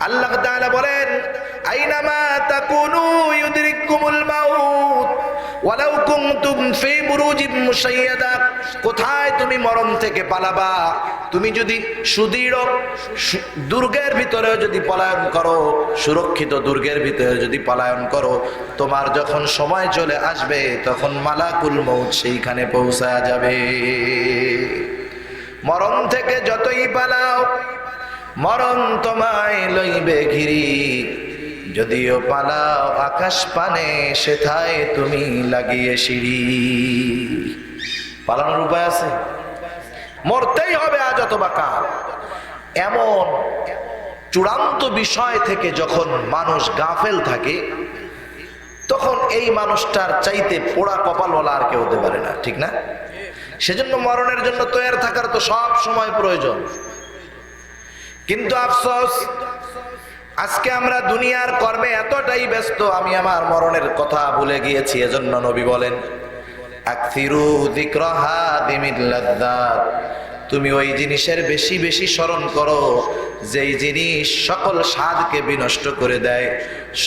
আল্লাহ তাআলা বলেন, আইনামা তাকুনু ইউদরিকুমুল মাউত ওয়ালাউ কুনতুম ফি বুরুজিম মুশাইয়াদা। কোথায় তুমি মরণ থেকে পালাবা? তুমি যদি সুদৃঢ় দুর্গের ভিতরে যদি পলায়ন করো, সুরক্ষিত দুর্গের ভিতরে যদি পলায়ন করো, তোমার যখন সময় চলে আসবে তখন মালাকুল মউত সেইখানে পৌঁছায়া যাবে। মরণ থেকে যতই পালাও মরণ তোমায় লইবে ঘিরি, যদিও পালাও আকাশ পানে সেথায় তুমি লাগিয়ে সিঁড়ি। পালানোর উপায় আছে? মরতেই হবে আজ অথবা কাল। এমন চূড়ান্ত বিষয় থেকে যখন মানুষ গাফেল থাকে তখন এই মানুষটার চাইতে পোড়া কপালওয়ালা আর কেউ হতে পারে না, ঠিক না? সেজন্য মরণের জন্য তৈরি থাকার তো সব সময় প্রয়োজন। কিন্তু আফসোস, আজকে আমরা দুনিয়ার কর্মে এতটাই ব্যস্ত, আমি আমার মরণের কথা ভুলে গিয়েছি। এজন্য নবী বলেন, আকসিরু যিকরা হাদিমিল লাযযাত, তুমি ওই জিনিসের বেশি বেশি স্মরণ করো যেই জিনিস সকল স্বাদকে বিনষ্ট করে দেয়,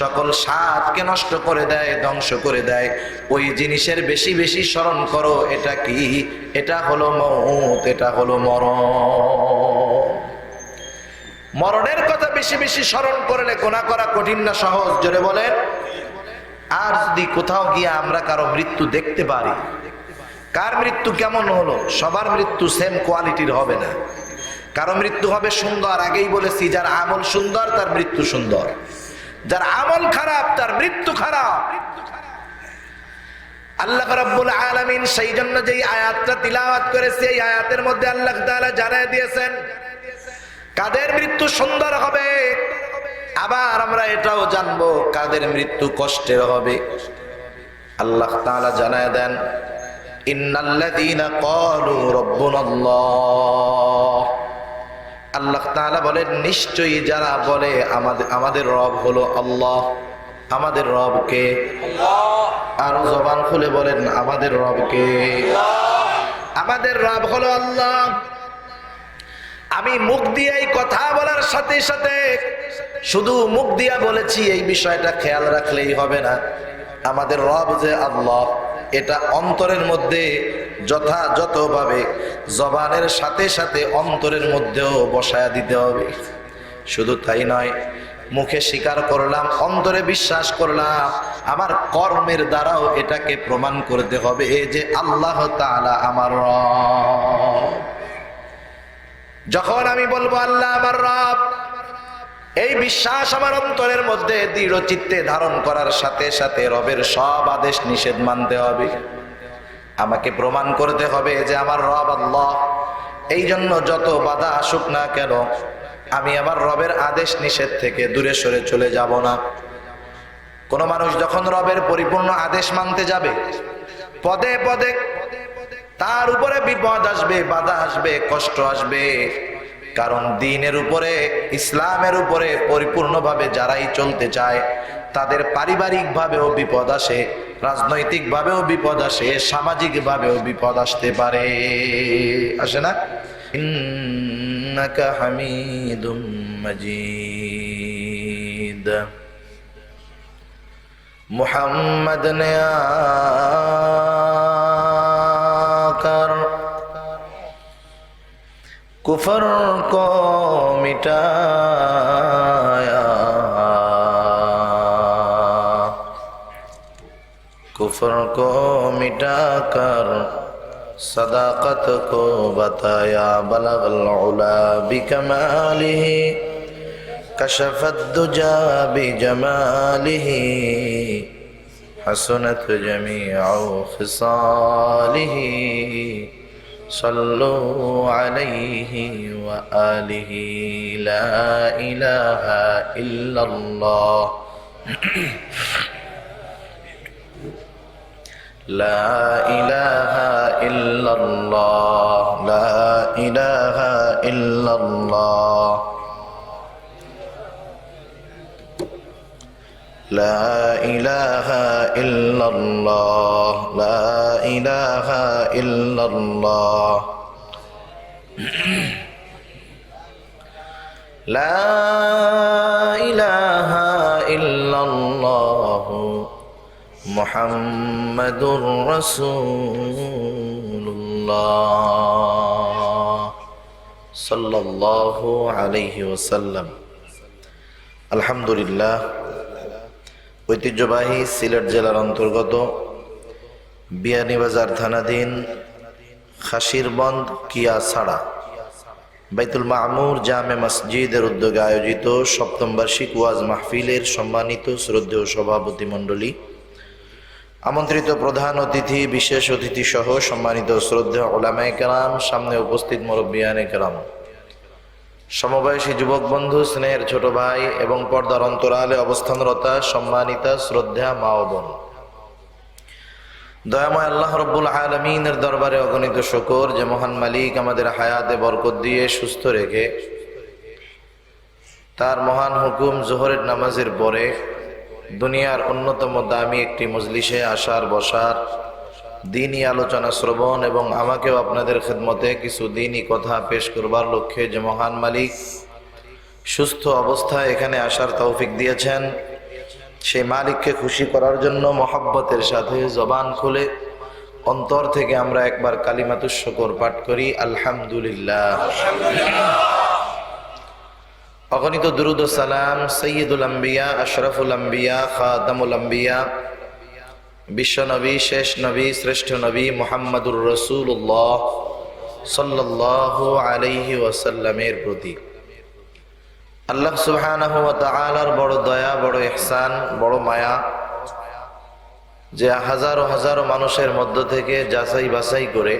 সকল স্বাদকে নষ্ট করে দেয়, ধ্বংস করে দেয়। ওই জিনিসের বেশি বেশি স্মরণ করো। এটা কি? এটা হলো মউত, এটা হলো মরণ। মরণের কথা বেশি বেশি স্মরণ করলে গুনাহ করা কঠিন না সহজ? জোরে বলেন। আর যদি কোথাও গিয়ে আমরা কারো মৃত্যু দেখতে পারি, কার মৃত্যু কেমন হলো, সবার মৃত্যু সেম কোয়ালিটির হবে না। কারো মৃত্যু হবে সুন্দর, আগেই বলেছি, যার আমল সুন্দর তার মৃত্যু সুন্দর, যার আমল খারাপ তার মৃত্যু খারাপ। আল্লাহ রাব্বুল আলামিন সেই জন্য যেই আয়াতটা তিলাওয়াত করেছে, এই আয়াতের মধ্যে আল্লাহ তাআলা জানায় দিয়েছেন কাদের মৃত্যু সুন্দর হবে। আবার আমরা এটাও জানবো কাদের মৃত্যু কষ্টের হবে। আল্লাহ তাআলা জানায় দেন, ইন্নাল্লাযীনা ক্বালু রাব্বুনাল্লাহ। আল্লাহ তাআলা বলেন, নিশ্চয়ই যারা বলে আমাদের রব হলো আল্লাহ। আমাদের রব কে? আল্লাহ। আর জবান খুলে বলেন, আমাদের রব কে? আল্লাহ। আমাদের রব হলো আল্লাহ। আমি মুখ দিয়ে এই কথা বলার সাথে সাথে শুধু মুখ দিয়া বলেছি এই বিষয়টা খেয়াল রাখলেই হবে না। আমাদের রব যে আল্লাহ, এটা অন্তরের মধ্যে যথাযথভাবে জবানের সাথে সাথে অন্তরের মধ্যেও বসায়া দিতে হবে। শুধু তাই নয়, মুখে স্বীকার করলাম, অন্তরে বিশ্বাস করলাম, আমার কর্মের দ্বারাও এটাকে প্রমাণ করতে হবে যে আল্লাহ তাআলা আমার রব। যখন আমি বলবো আল্লাহ আমার রব, এই বিশ্বাস আমার অন্তরের মধ্যে দৃঢ় চিত্তে ধারণ করার সাথে সাথে রবের সব আদেশ নিষেধ মানতে হবে। আমাকে প্রমাণ করতে হবে যে আমার রব আল্লাহ। এই জন্য যত বাধা আসুক না কেন, আমি আমার রবের আদেশ নিষেধ থেকে দূরে সরে চলে যাব না। কোন মানুষ যখন রবের পরিপূর্ণ আদেশ মানতে যাবে, পদে পদে তার উপরে বিপদ আসবে, বাধা আসবে, কষ্ট আসবে। কারণ দ্বীনের উপরে, ইসলামের উপরে পরিপূর্ণভাবে যারাই চলতে চায় তাদের পারিবারিক ভাবেও বিপদ আসে, রাজনৈতিক ভাবেও বিপদ আসে, সামাজিক ভাবেও বিপদ আসতে পারে। আসে না? ইন্নাকা হামিদুম মাজিদ। মুহাম্মদ ने आकर कुफर को मिटाया, कुफर को मिटाकर सदाकत को बताया। बलगल उला बिकमालिही कशफत दुजा बिजमालिही हसनत जमीअ खिसालिही सल्लु अलैहि व आलिहि। ला इलाहा इल्लल्लाह, ला इलाहा इल्लल्लाह, ला इलाहा इल्लल्लाह, ला इलाहा इल्लल्लाह, ला इलाहा इल्लल्लाह, ला মুহাম্মাদুর রাসূলুল্লাহ সাল্লাল্লাহু আলাইহি ওয়াসাল্লাম। আলহামদুলিল্লাহ, ঐতিহ্যবাহী সিলেট জেলার অন্তর্গত বিয়ানীবাজার থানাধীন খাসিরবন্দ কিয়াছাড়া বাইতুল মামুর জামে মসজিদের উদ্যোগে আয়োজিত সপ্তম বার্ষিক ওয়াজ মাহফিলের সম্মানিত শ্রদ্ধেয় সভাপতি মণ্ডলী, আমন্ত্রিত প্রধান অতিথি, বিশেষ অতিথি সহ সম্মানিত শ্রদ্ধেয় উলামায়ে কেরাম, সামনে উপস্থিত মুরব্বিয়ানে কেরাম, সমবয়সী যুবক বন্ধু, স্নেহের ছোট ভাই এবং পর্দার অন্তরালে অবস্থানরতা সম্মানিতা শ্রদ্ধা মা ও বোন, দয়াময় আল্লাহ রব্বুল আলামিনের দরবারে অগণিত শুকর যে মহান মালিক আমাদের হায়াতে বরকত দিয়ে সুস্থ রেখে তার মহান হুকুম জোহরের নামাজের পরে দুনিয়ার অন্যতম দামি একটি মজলিসে আসার বসার, দ্বীনি আলোচনা শ্রবণ এবং আমাকেও আপনাদের খেদমতে কিছু দ্বীনি কথা পেশ করবার লক্ষ্যে যে মহান মালিক সুস্থ অবস্থায় এখানে আসার তৌফিক দিয়েছেন, সেই মালিককে খুশি করার জন্য মহব্বতের সাথে জবান খুলে অন্তর থেকে আমরা একবার কালিমাতুশ শুকর পাঠ করি, আলহামদুলিল্লাহ। অগণিত দুরুদ ও সালাম সৈয়দুল আম্বিয়া, আশরাফুল আম্বিয়া, খাতামুল আম্বিয়া, বিশ্ব নবী, শেষ নবী, শ্রেষ্ঠ নবী মুহাম্মাদুর রাসূলুল্লাহ সাল্লাল্লাহু আলাইহি ওয়াসাল্লামের প্রতি আল্লাহ সুবহানাহু ওয়া তাআলার বড় দয়া, বড় ইহসান, বড় মায়া, যে হাজারো হাজারো মানুষের মধ্য থেকে যাচাই বাছাই করে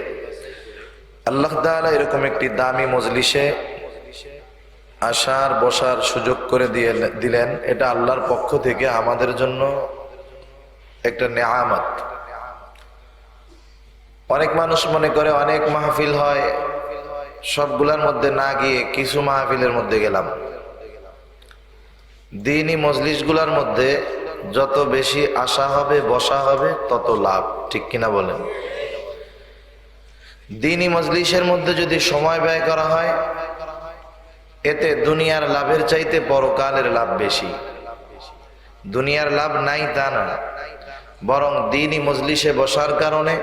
আল্লাহ তাআলা এরকম একটি দামি মজলিসে আসার বসার সুযোগ করে দিলেন। এটা আল্লাহর পক্ষ থেকে আমাদের জন্য একটা নেয়ামত। অনেক মানুষ মনে করে অনেক মাহফিল হয়, সবগুলোর মধ্যে না গিয়ে কিছু মাহফিলের মধ্যে গেলাম। দ্বীনি মজলিসগুলোর মধ্যে যত বেশি আসা হবে, বসা হবে, তত লাভ, ঠিক কিনা বলেন? দ্বীনি মজলিসের মধ্যে যদি সময় ব্যয় করা হয়, এতে দুনিয়ার লাভের চাইতে পরকালের লাভ বেশি। দুনিয়ার লাভ নাই তা না, বরং দ্বীনি মজলিসে বসার কারণে,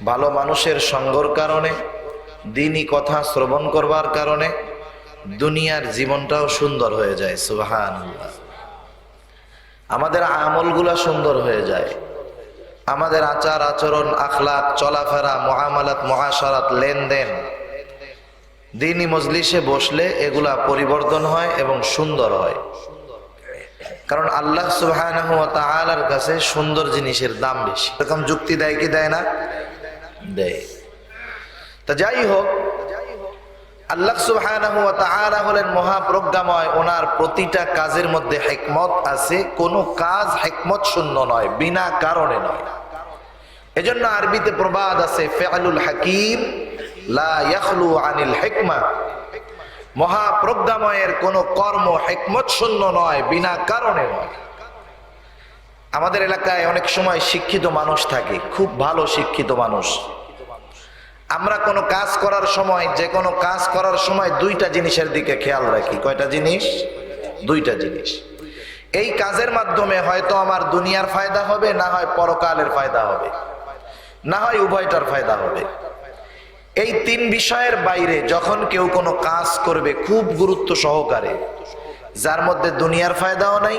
ভালো মানুষের সঙ্গর কারণে, দ্বীনি কথা শ্রবণ করবার কারণে দুনিয়ার জীবনটাও সুন্দর হয়ে যায়। সুবহানাল্লাহ। আমাদের আমলগুলা সুন্দর হয়ে যায়, আমাদের আচার আচরণ, আখলাক, চলাফেরা, মুআমালাত, মুআশারাত, লেনদেন দ্বীনি মজলিসে বসলে এগুলা পরিবর্তন হয় এবং সুন্দর হয়। কারণ আল্লাহ সুবহানাহু ওয়া তাআলার কাছে সুন্দর জিনিসের দাম বেশি। এরকম যুক্তি দেয় কি দেয় না? দেয়। তা যাই হোক, আল্লাহ সুবহানাহু ওয়া তাআলা হলেন মহাপ্রজ্ঞাময়, ওনার প্রতিটা কাজের মধ্যে হিকমত আছে। কোনো কাজ হিকমত শূন্য নয়, বিনা কারণে নয়। এজন্য আরবিতে প্রবাদ আছে, ফিআলুল হাকিম লা ইয়াখলু আনিল হিকমা। মহাপ্রজ্ঞাময়ের কোন কর্ম হিকমত শূন্য নয়, বিনা কারণে নয়। আমাদের এলাকায় অনেক সময় শিক্ষিত মানুষ থাকে, খুব ভালো শিক্ষিত মানুষ। আমরা কোনো কাজ করার সময়, যে কোনো কাজ করার সময় দুইটা জিনিসের দিকে খেয়াল রাখি। কয়টা জিনিস? দুইটা জিনিস। এই কাজের মাধ্যমে হয়তো আমার দুনিয়ার ফায়দা হবে, না হয় পরকালের ফায়দা হবে, না হয় উভয়টার ফায়দা হবে। এই তিন বিষয়ের বাইরে যখন কেউ কোনো কাজ করবে খুব গুরুত্ব সহকারে, যার মধ্যে দুনিয়ার ফায়দাও নাই,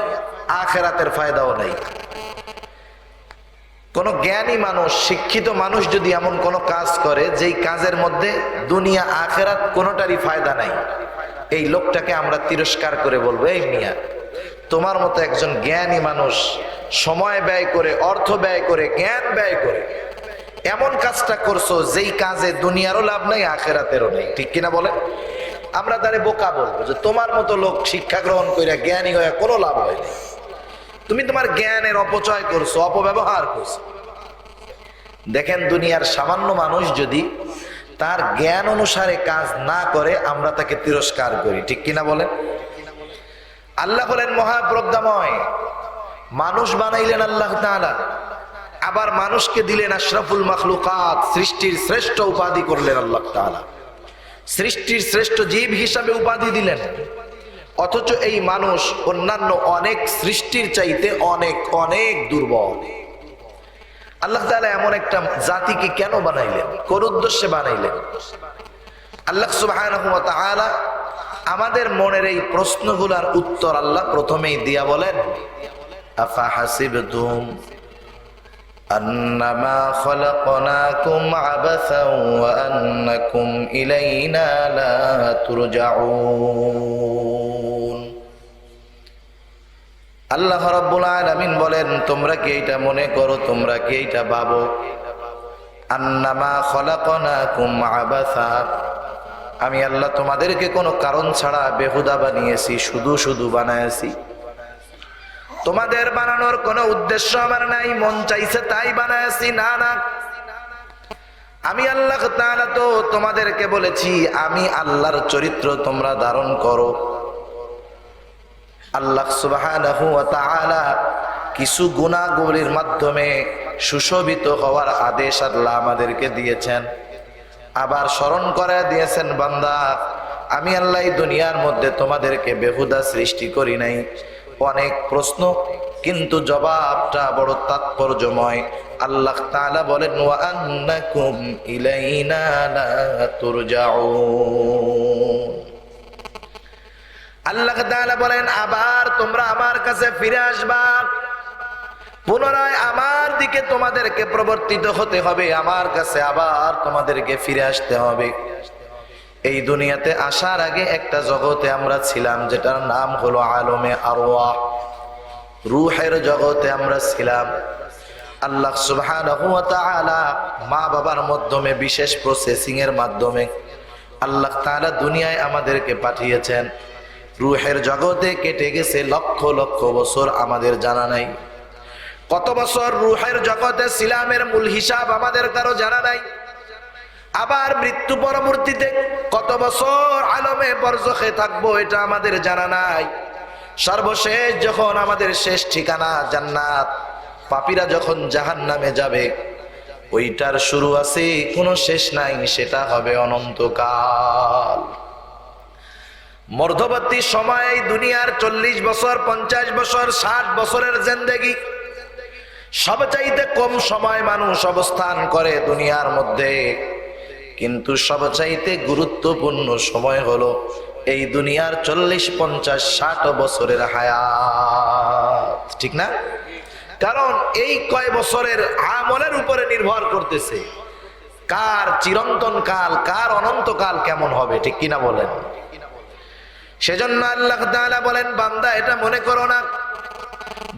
আখেরাতের ফায়দাও নাই। কোন জ্ঞানী মানুষ, শিক্ষিত মানুষ যদি এমন কোনো কাজ করে যেই কাজের মধ্যে দুনিয়া আখেরাত কোনোটারই ফায়দা নাই, এই লোকটাকে আমরা তিরস্কার করে বলবো, এই মিয়া, তোমার মতো একজন জ্ঞানী মানুষ সময় ব্যয় করে, অর্থ ব্যয় করে, জ্ঞান ব্যয় করে এমন কাজটা করছো যেই কাজে দুনিয়ারও লাভ নাই, আখেরাতেরও নেই, ঠিক কিনা বলে? আমরা তারে বোকা বলবো যে তোমার মতো লোক শিক্ষা গ্রহণ করে জ্ঞানী হয়ে কোনো লাভ হয়নি, তুমি তোমার জ্ঞানের অপচয় করছো, অপব্যবহার করছো। দেখেন, দুনিয়ার সামান্য মানুষ যদি তার জ্ঞান অনুসারে কাজ না করে, আমরা তাকে তিরস্কার করি, ঠিক কিনা বলেন? আল্লাহ বলেন মহাপ্রজ্ঞাময়, মানুষ বানাইলেন আল্লাহ তাআলা, আবার মানুষকে দিলেন আশরাফুল মাখলুকাত, সৃষ্টির শ্রেষ্ঠ উপাধি করলেন আল্লাহ তাআলা, সৃষ্টির শ্রেষ্ঠ জীব হিসাবে উপাধি দিলেন। অথচ এই মানুষ অন্যান্য অনেক সৃষ্টির চাইতে অনেক অনেক দুর্বল। আল্লাহ তাআলা এমন একটা জাতিকে কেন বানাইলেন, কোন উদ্দেশ্যে বানাইলেন? আল্লাহ সুবহানাহু ওয়া তাআলা আমাদের মনের এই প্রশ্নগুলোর উত্তর আল্লাহ প্রথমেই দিয়া বলেন, আফা হাসিবতুম আন্নামা খালাকনাকুম আবাসাও ওয়া আন্নাকুম ইলাইনা লা তুরজাউন। আল্লাহ রাব্বুল আলামিন বলেন, তোমরা কি এটা মনে করো, তোমরা কি এটা ভাবো, আন্নামা খালাকনাকুম আবাসা, আমি আল্লাহ তোমাদেরকে কোনো কারণ ছাড়া বেহুদা বানিয়েছি, শুধু শুধু বানাইছি। তোমাদের বানানোর কোনো উদ্দেশ্য আমার নাই, মন চাইছে তাই বানাইছি, না না। আমি আল্লাহ তাআলা তো তোমাদেরকে বলেছি আমি আল্লাহর চরিত্র তোমরা ধারণ করো। আল্লাহ সুবহানাহু ওয়া তাআলা কিছু গুনাহগুলির মাধ্যমে সুশোভিত হওয়ার আদেশ আল্লাহ আমাদেরকে দিয়েছেন। আবার স্মরণ করে দিয়েছেন, বান্দা আমি আল্লাহ এই দুনিয়ার মধ্যে তোমাদেরকে বেহুদা সৃষ্টি করি নাই। অনেক প্রশ্ন কিন্তু জবাবটা বড় তাৎপর্যময়। আল্লাহ তাআলা বলেন, ওয়া আন্নাকুম ইলাইনা লা তুরজাউন। আল্লাহ তাআলা বলেন, আবার তোমরা আমার কাছে ফিরে আসবা, পুনরায় আমার দিকে তোমাদেরকে প্রবর্তিত হতে হবে, আমার কাছে আবার তোমাদেরকে ফিরে আসতে হবে। এই দুনিয়াতে আসার আগে একটা জগতে আমরা ছিলাম, যেটার নাম হলো আলমে আরওয়াহ, রূহের জগতে আমরা ছিলাম। আল্লাহ সুবহানাহু ওয়া তাআলা মা বাবার মাধ্যমে, বিশেষ প্রসেসিং এর মাধ্যমে আল্লাহ তাআলা দুনিয়ায় আমাদেরকে পাঠিয়েছেন। রূহের জগতে কেটে গেছে লক্ষ লক্ষ বছর, আমাদের জানা নাই। কত বছর রূহের জগতে ছিলামের মূল হিসাব আমাদের কারো জানা নাই। আবার মৃত্যু পরবর্তীতে কত বছর আলমে বরজখে থাকবো এটা আমাদের জানা নাই। সর্বশেষ যখন আমাদের শেষ ঠিকানা জান্নাত, পাপীরা যখন জাহান্নামে যাবে, ওইটার শুরু আছে, কোনো শেষ নাই, সেটা হবে অনন্তকাল। মধ্যবর্তী সময় এই দুনিয়ার 40 বছর, 50 বছর, 60 বছরের জিন্দেগি, সবচাইতে কম সময় মানুষ অবস্থান করে দুনিয়ার মধ্যে, কিন্তু সবচাইতে গুরুত্বপূর্ণ সময় হলো এই দুনিয়ার 40, 50, 60 বছরের হায়াত, ঠিক না? কারণ এই কয় বছরের আমলের উপরে নির্ভর করতেছে কার চিরন্তন কাল, কার অনন্তকাল কেমন হবে, ঠিক কিনা বলেন? সেজন্য আল্লাহ তাআলা বলেন, বান্দা এটা মনে করো না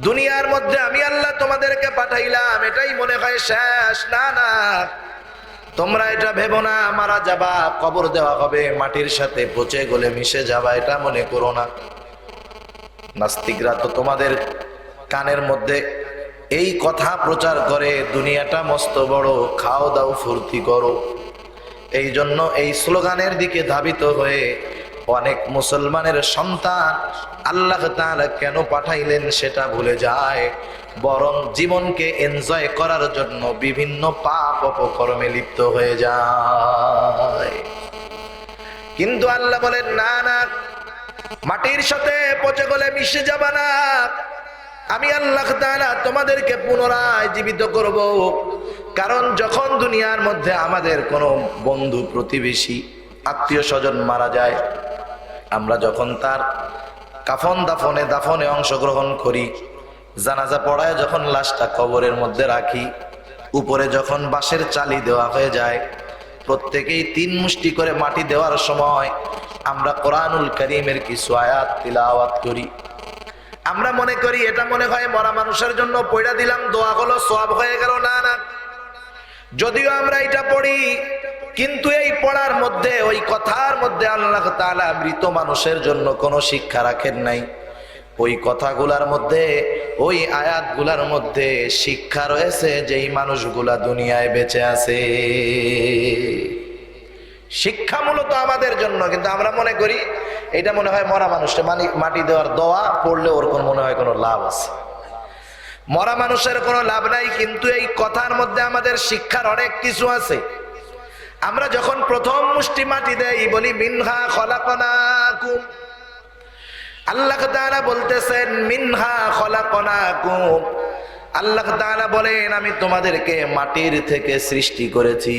দুনিয়ার মধ্যে আমি আল্লাহ তোমাদেরকে পাঠাইলাম এটাই মনে হয় শেষ, না না। তোমরা এটা ভেবো না মারা যাবা, কবর দেওয়া হবে, মাটির সাথে পচে গলে মিশে যাবা, এটা মনে করো না। নাস্তিকরা তো তোমাদের কানের মধ্যে এই কথা প্রচার করে, দুনিয়াটা মস্ত বড়, খাও দাও ফুর্তি করো। এই জন্য এই স্লোগানের দিকে ধাবিত হয়ে অনেক মুসলমানের সন্তান আল্লাহ তাআলা কেন পাঠাইলেন সেটা ভুলে যায়, বরং জীবনকে এনজয় করার জন্য বিভিন্ন পাপ অপকর্মে লিপ্ত হয়ে যায়। কিন্তু আল্লাহ বলেন, না না, মাটির সাথে পচে গলে মিশে যাবা না। আমি আল্লাহ তাআলা তোমাদেরকে পুনরায় জীবিত করব। কারণ যখন দুনিয়ার মধ্যে আমাদের কোনো বন্ধু, প্রতিবেশী, আত্মীয় স্বজন মারা যায়, আমরা যখন তার কাফন দাফনে অংশগ্রহণ করি, জানাজা পড়ায় যখন লাশটা কবরের মধ্যে রাখি, উপরে যখন বাঁশের চালি দেওয়া হয়ে যায়, প্রত্যেকেই 3 মুষ্টি করে মাটি দেওয়ার সময় আমরা কোরআনুল কারীমের কিছু আয়াত তিলাওয়াত করি। আমরা মনে করি এটা মনে হয় মরা মানুষের জন্য পড়া দিলাম, দোয়া হলো, সওয়াব হয়ে গেল, না না। যদিও আমরা এটা পড়ি, কিন্তু এই পড়ার মধ্যে, ওই কথার মধ্যে আল্লাহ তাআলা মৃত মানুষের জন্য কোনো শিক্ষা রাখেন নাই। ওই কথাগুলার মধ্যে, ওই আয়াতগুলার মধ্যে শিক্ষা রয়েছে যেই মানুষগুলা দুনিয়ায় বেঁচে আছে, শিক্ষা মূলত আমাদের জন্য। কিন্তু আমরা মনে করি এটা মনে হয় মরা মানুষটা মাটি দেওয়ার দোয়া পড়লে ওর কোন মনে হয় কোনো লাভ আছে। মরা মানুষের কোনো লাভ নাই, কিন্তু এই কথার মধ্যে আমাদের শিক্ষার অনেক কিছু আছে। আমরা যখন প্রথম মুষ্টি মাটি দেই, বলি মিনহা খলাকনাকুম, আল্লাহ তাআলা বলতেছেন মিনহা খলাকনাকুম, আল্লাহ তাআলা বলেন আমি তোমাদেরকে মাটির থেকে সৃষ্টি করেছি,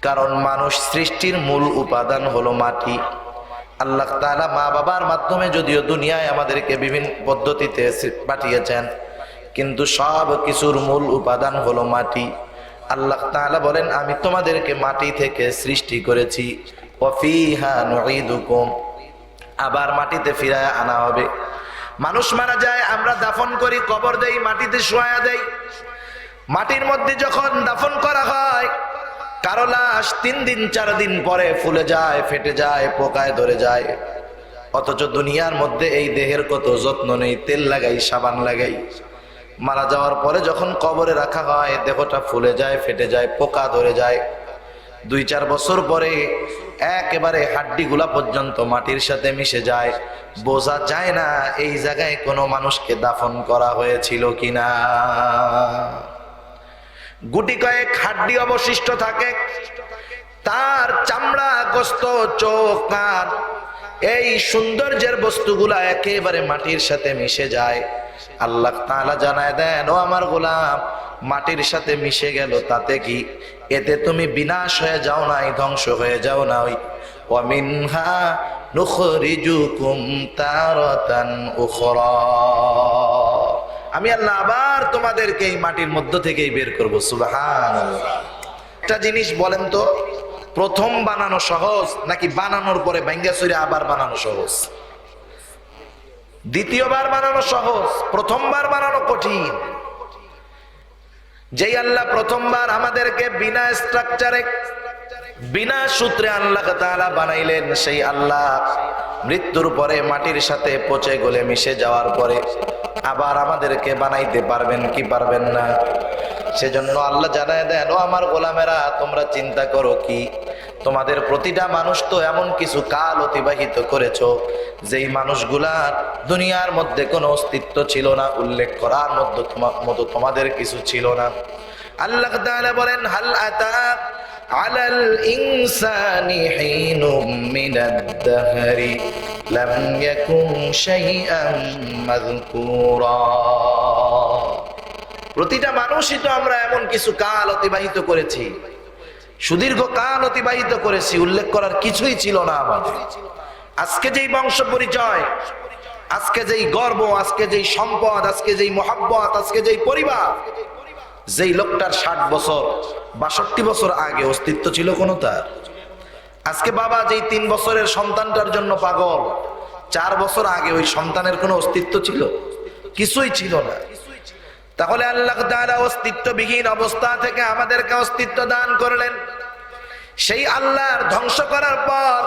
কারণ মানুষ সৃষ্টির মূল উপাদান হলো মাটি। আল্লাহ তাআলা মা বাবার মাধ্যমে যদিও দুনিয়ায় আমাদেরকে বিভিন্ন পদ্ধতিতে পাঠিয়েছেন, কিন্তু সব কিছুর মূল উপাদান হলো মাটি। আল্লাহ তাআলা বলেন আমি তোমাদেরকে মাটি থেকে সৃষ্টি করেছি, ওয়া ফিহা নুঈদুকুম, আবার মাটিতে ফিরায় আনা হবে। মানুষ মারা যায়, আমরা দাফন করি, কবর দেই, মাটিতে শোয়া দেই। মাটির মধ্যে যখন দাফন করা হয়, কারো লাশ 3 দিন 4 দিন পরে ফুলে যায়, ফেটে যায়, পোকায় ধরে যায়। অথচ দুনিয়ার মধ্যে এই দেহের কত যত্ন নেই, তেল লাগাই, সাবান লাগাই। মারা যাওয়ার পরে যখন কবরে রাখা হয়, দেহটা ফুলে যায়, ফেটে যায়, পোকা ধরে যায়। 2-4 বছর পরে একেবারে হাড্ডিগুলা পর্যন্ত মাটির সাথে মিশে যায়, বোঝা যায় না এই জায়গায় কোনো মানুষকে দাফন করা হয়েছিল কিনা। গুটি কয়েক হাড্ডি অবশিষ্ট থাকে, তার চামড়া, গোস্ত, চোখ, কান, এই সৌন্দর্যের বস্তুগুলা একেবারে মাটির সাথে মিশে যায়। আল্লাহ তাআলা জানায় দেন, ও আমার গোলাম, মাটির সাথে মিশে গেল তাতে কি, এতে তুমি বিনাশ হয়ে যাও নাই, ধ্বংস হয়ে যাও নাই। ওয়া মিনহা নুখরিজুকুম তারাতান উখরা, আমি আল্লাহ আবার তোমাদেরকে এই মাটির মধ্য থেকেই বের করব। সুবহানাল্লাহ। একটা জিনিস বলেন তো, প্রথম বানানো সহজ নাকি বানানোর পরে ভাঙ্গা চুরে আবার বানানো সহজ? দ্বিতীয়বার বানানো সহজ, প্রথমবার বানানো কঠিন। যেই আল্লাহ প্রথমবার আমাদেরকে বিনা স্ট্রাকচারে, বিনা সূত্রে আল্লাহ তাআলা বানাইলেন, সেই আল্লাহ মৃত্যুর পরে মাটির সাথে পচে গলে মিশে যাওয়ার পরে আবার আমাদেরকে বানাইতে পারবেন কি পারবেন না? সেজন্য আল্লাহ জানায় দেন, ও আমার গোলামেরা, তোমরা চিন্তা করো কি, তোমাদের প্রতিটা মানুষ তো এমন কিছু কাল অতিবাহিত করেছো যেই মানুষগুলার দুনিয়ার মধ্যে কোনো অস্তিত্ব ছিল না, উল্লেখ করার মতো তোমাদের কিছু ছিল না। আল্লাহ তাআলা বলেন, হাল আতা আলাল ইনসানি হিনুম মিনাদ দাহরি লাম ইয়াকুন শাইআন মাযকুরা, প্রতিটা মানুষই তো আমরা এমন কিছু কাল অতিবাহিত করেছি, সুদীর্ঘ কাল অতিবাহিত করেছি, উল্লেখ করার কিছুই ছিল না আমাদের। আজকে যেই বংশ পরিচয়, আজকে যেই গর্ব, আজকে যেই সম্পদ, আজকে যেই মহাব্বত, আজকে যেই পরিবার, যেই লোকটার 60 বছর 62 বছর আগে অস্তিত্ব ছিল কোনো তার। আজকে বাবা যেই 3 বছরের সন্তানটার জন্য পাগল, 4 বছর আগে ওই সন্তানের কোনো অস্তিত্ব ছিল? কিছুই ছিল না। তাহলে আল্লাহ তাআলা অস্তিত্ববিহীন অবস্থা থেকে আমাদেরকে অস্তিত্ব দান করলেন। সেই আল্লাহর ধ্বংস করার পর,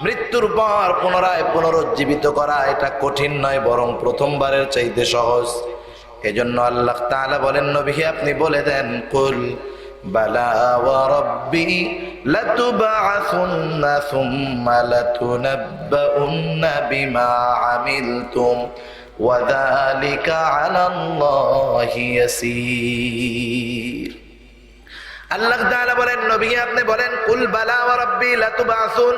মৃত্যুর পর পুনরায় পুনরুজ্জীবিত করা, এটা কঠিন নয়, বরং প্রথমবারের চাইতে সহজ। এজন্য আল্লাহ তাআলা বলেন, নবী আপনি বলে দেন, কুল বালা ওয়া রাব্বি লাতুবআসুন্না সুম্মা লাতুনাব্বাউন্না বিমা আমিলতুম ওয়া যালিকা আলাল্লাহি ইয়াসীর। আল্লাহ তাআলা বলেন, নবী আপনি বলেন, কুল বালা ওয়া রাব্বি লাতুবআসুন,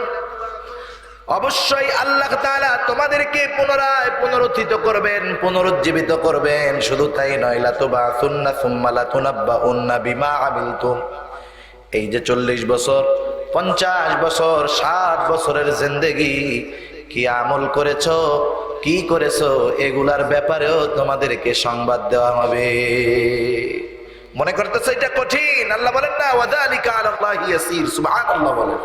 অবশ্যই আল্লাহ তাআলা তোমাদেরকে পুনরায় পুনরুত্থিত করবেন, পুনরুজ্জীবিত করবেন। শুধু তাই নয়, লাতুবআসুন্না সুম্মা লাতুনাব্বাউন্না বিমা আমিলতুম, এই যে 40 বছর 50 বছর 60 বছরের জিন্দেগি কি আমল করেছো, কি করেছো, এগুলার ব্যাপারেও তোমাদেরকে সংবাদ দেওয়া হবে। মনে করতেছো এটা কঠিন? আল্লাহ বলেন না, ওয়া যালিকা আলাল্লাহি ইয়াসীর। সুবহানাল্লাহ বলেন,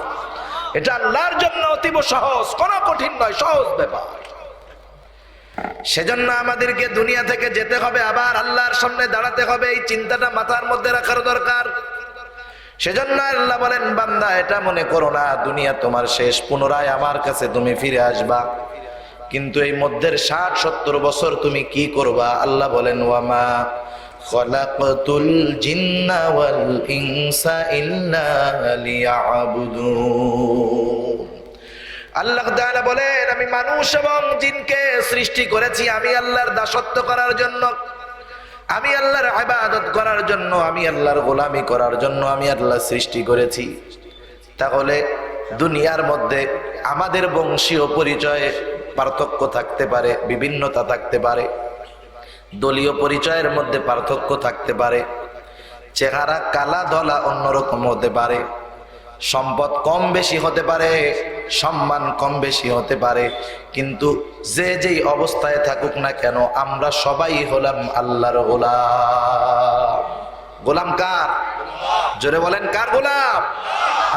এটা আল্লাহর জন্য অতীব সহজ, কোনো কঠিন নয়, সহজ ব্যাপার। সেজন্য আমাদেরকে দুনিয়া থেকে যেতে হবে, আবার আল্লাহর সামনে দাঁড়াতে হবে, এই চিন্তাটা মাথার মধ্যে রাখার দরকার। সেজন্য আল্লাহ বলেন, বান্দা এটা মনে করো না দুনিয়া তোমার শেষ, পুনরায় আমার কাছে তুমি ফিরে আসবা। কিন্তু এই মধ্যের 60-70 বছর তুমি কি করবা? আল্লাহ বলেন, ওয়ামা খালাকতুল জিন্না ওয়াল ইনসা ইল্লা লিয়াবুদুন। আল্লাহ তাআলা বলেন, আমি মানুষ এবং জিনকে সৃষ্টি করেছি আমি আল্লাহর দাসত্ব করার জন্য, আমি আল্লাহর ইবাদত করার জন্য, আমি আল্লাহর গোলামি করার জন্য আমি আল্লাহ সৃষ্টি করেছি। তাহলে দুনিয়ার মধ্যে আমাদের বংশীয় পরিচয়ে পার্থক্য থাকতে পারে, বিভিন্নতা থাকতে পারে। দলীয় পরিচয়ের মধ্যে পার্থক্য থাকতে পারে, চেহারা কালা ধলা অন্যরকম হতে পারে, সম্পদ কম বেশি হতে পারে, সম্মান কম বেশি হতে পারে, কিন্তু যে যেই অবস্থায় থাকুক না কেন আমরা সবাই হলাম আল্লাহর গোলাম। গোলাম কার? জোরে বলেন, কার গোলাম?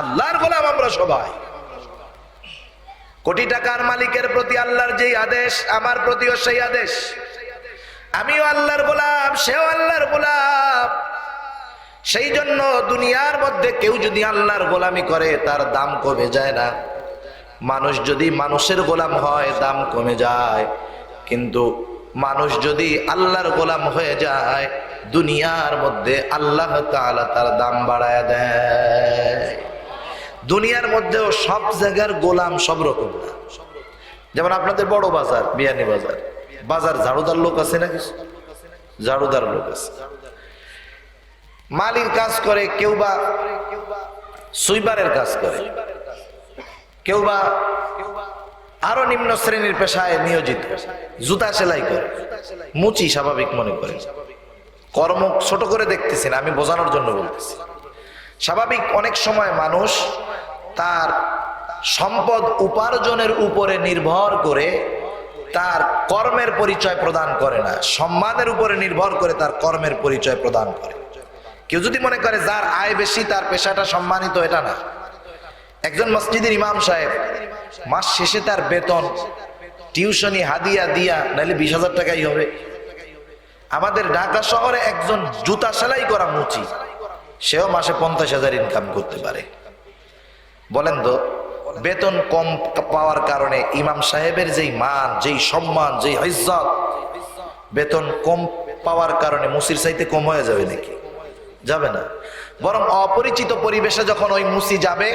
আল্লাহর গোলাম আমরা সবাই। কোটি টাকার মালিকের প্রতি আল্লাহর যেই আদেশ, আমার প্রতিও সেই আদেশ। আমিও আল্লাহর গোলাম, সেও আল্লাহর গোলাম। সেই জন্য দুনিয়ার মধ্যে কেউ যদি আল্লাহর গোলামি করে তার দাম কমে যায় না। মানুষ যদি মানুষের গোলাম হয় দাম কমে যায়, কিন্তু মানুষ যদি আল্লাহর গোলাম হয়ে যায় দুনিয়ার মধ্যে আল্লাহ তাআলা তার দাম বাড়ায় দেয়। দুনিয়ার মধ্যেও সব জায়গার গোলাম সব রকম না। যেমন আপনাদের বড় বাজার, বিয়ানী বাজার, বাজার ঝাড়ুদার লোক আছে নাকি? ঝাড়ুদার লোক আছে, মালির কাজ করে, কেউ বা সুইপারের কাজ করে, কেউ বা আরো নিম্ন শ্রেণীর পেশায় নিয়োজিত, জুতা সেলাই করে, মুচি স্বাভাবিক মনে করে। কর্ম ছোট করে দেখতেছি না, আমি বোঝানোর জন্য বলতেছি। স্বাভাবিক অনেক সময় মানুষ তার সম্পদ উপার্জনের উপরে নির্ভর করে তার কর্মের পরিচয় প্রদান করে না, সম্মানের উপরে নির্ভর করে তার কর্মের পরিচয় প্রদান করে। কেউ যদি মনে করে যার আয় বেশি তার পেশাটা সম্মানিত, এটা না। একজন মসজিদের ইমাম সাহেব মাস শেষে তার বেতন টিউশনি হাদিয়া দিয়া নাহলে 20,000 টাকাই হবে। আমাদের ঢাকা শহরে একজন জুতা সেলাই করা মুচি, সেও মাসে 50,000 ইনকাম করতে পারে। বলেন তো, বেতন কম পাওয়ার কারণে ইমাম সাহেবের যেই মান, যেই সম্মান, যেই ইজ্জত, বেতন কম পাওয়ার কারণে মুসির চাইতে কম হয়ে যাবে নাকি? যাবে না। বরং অপরিচিত পরিবেশে যখন ওই মুসি যাবে,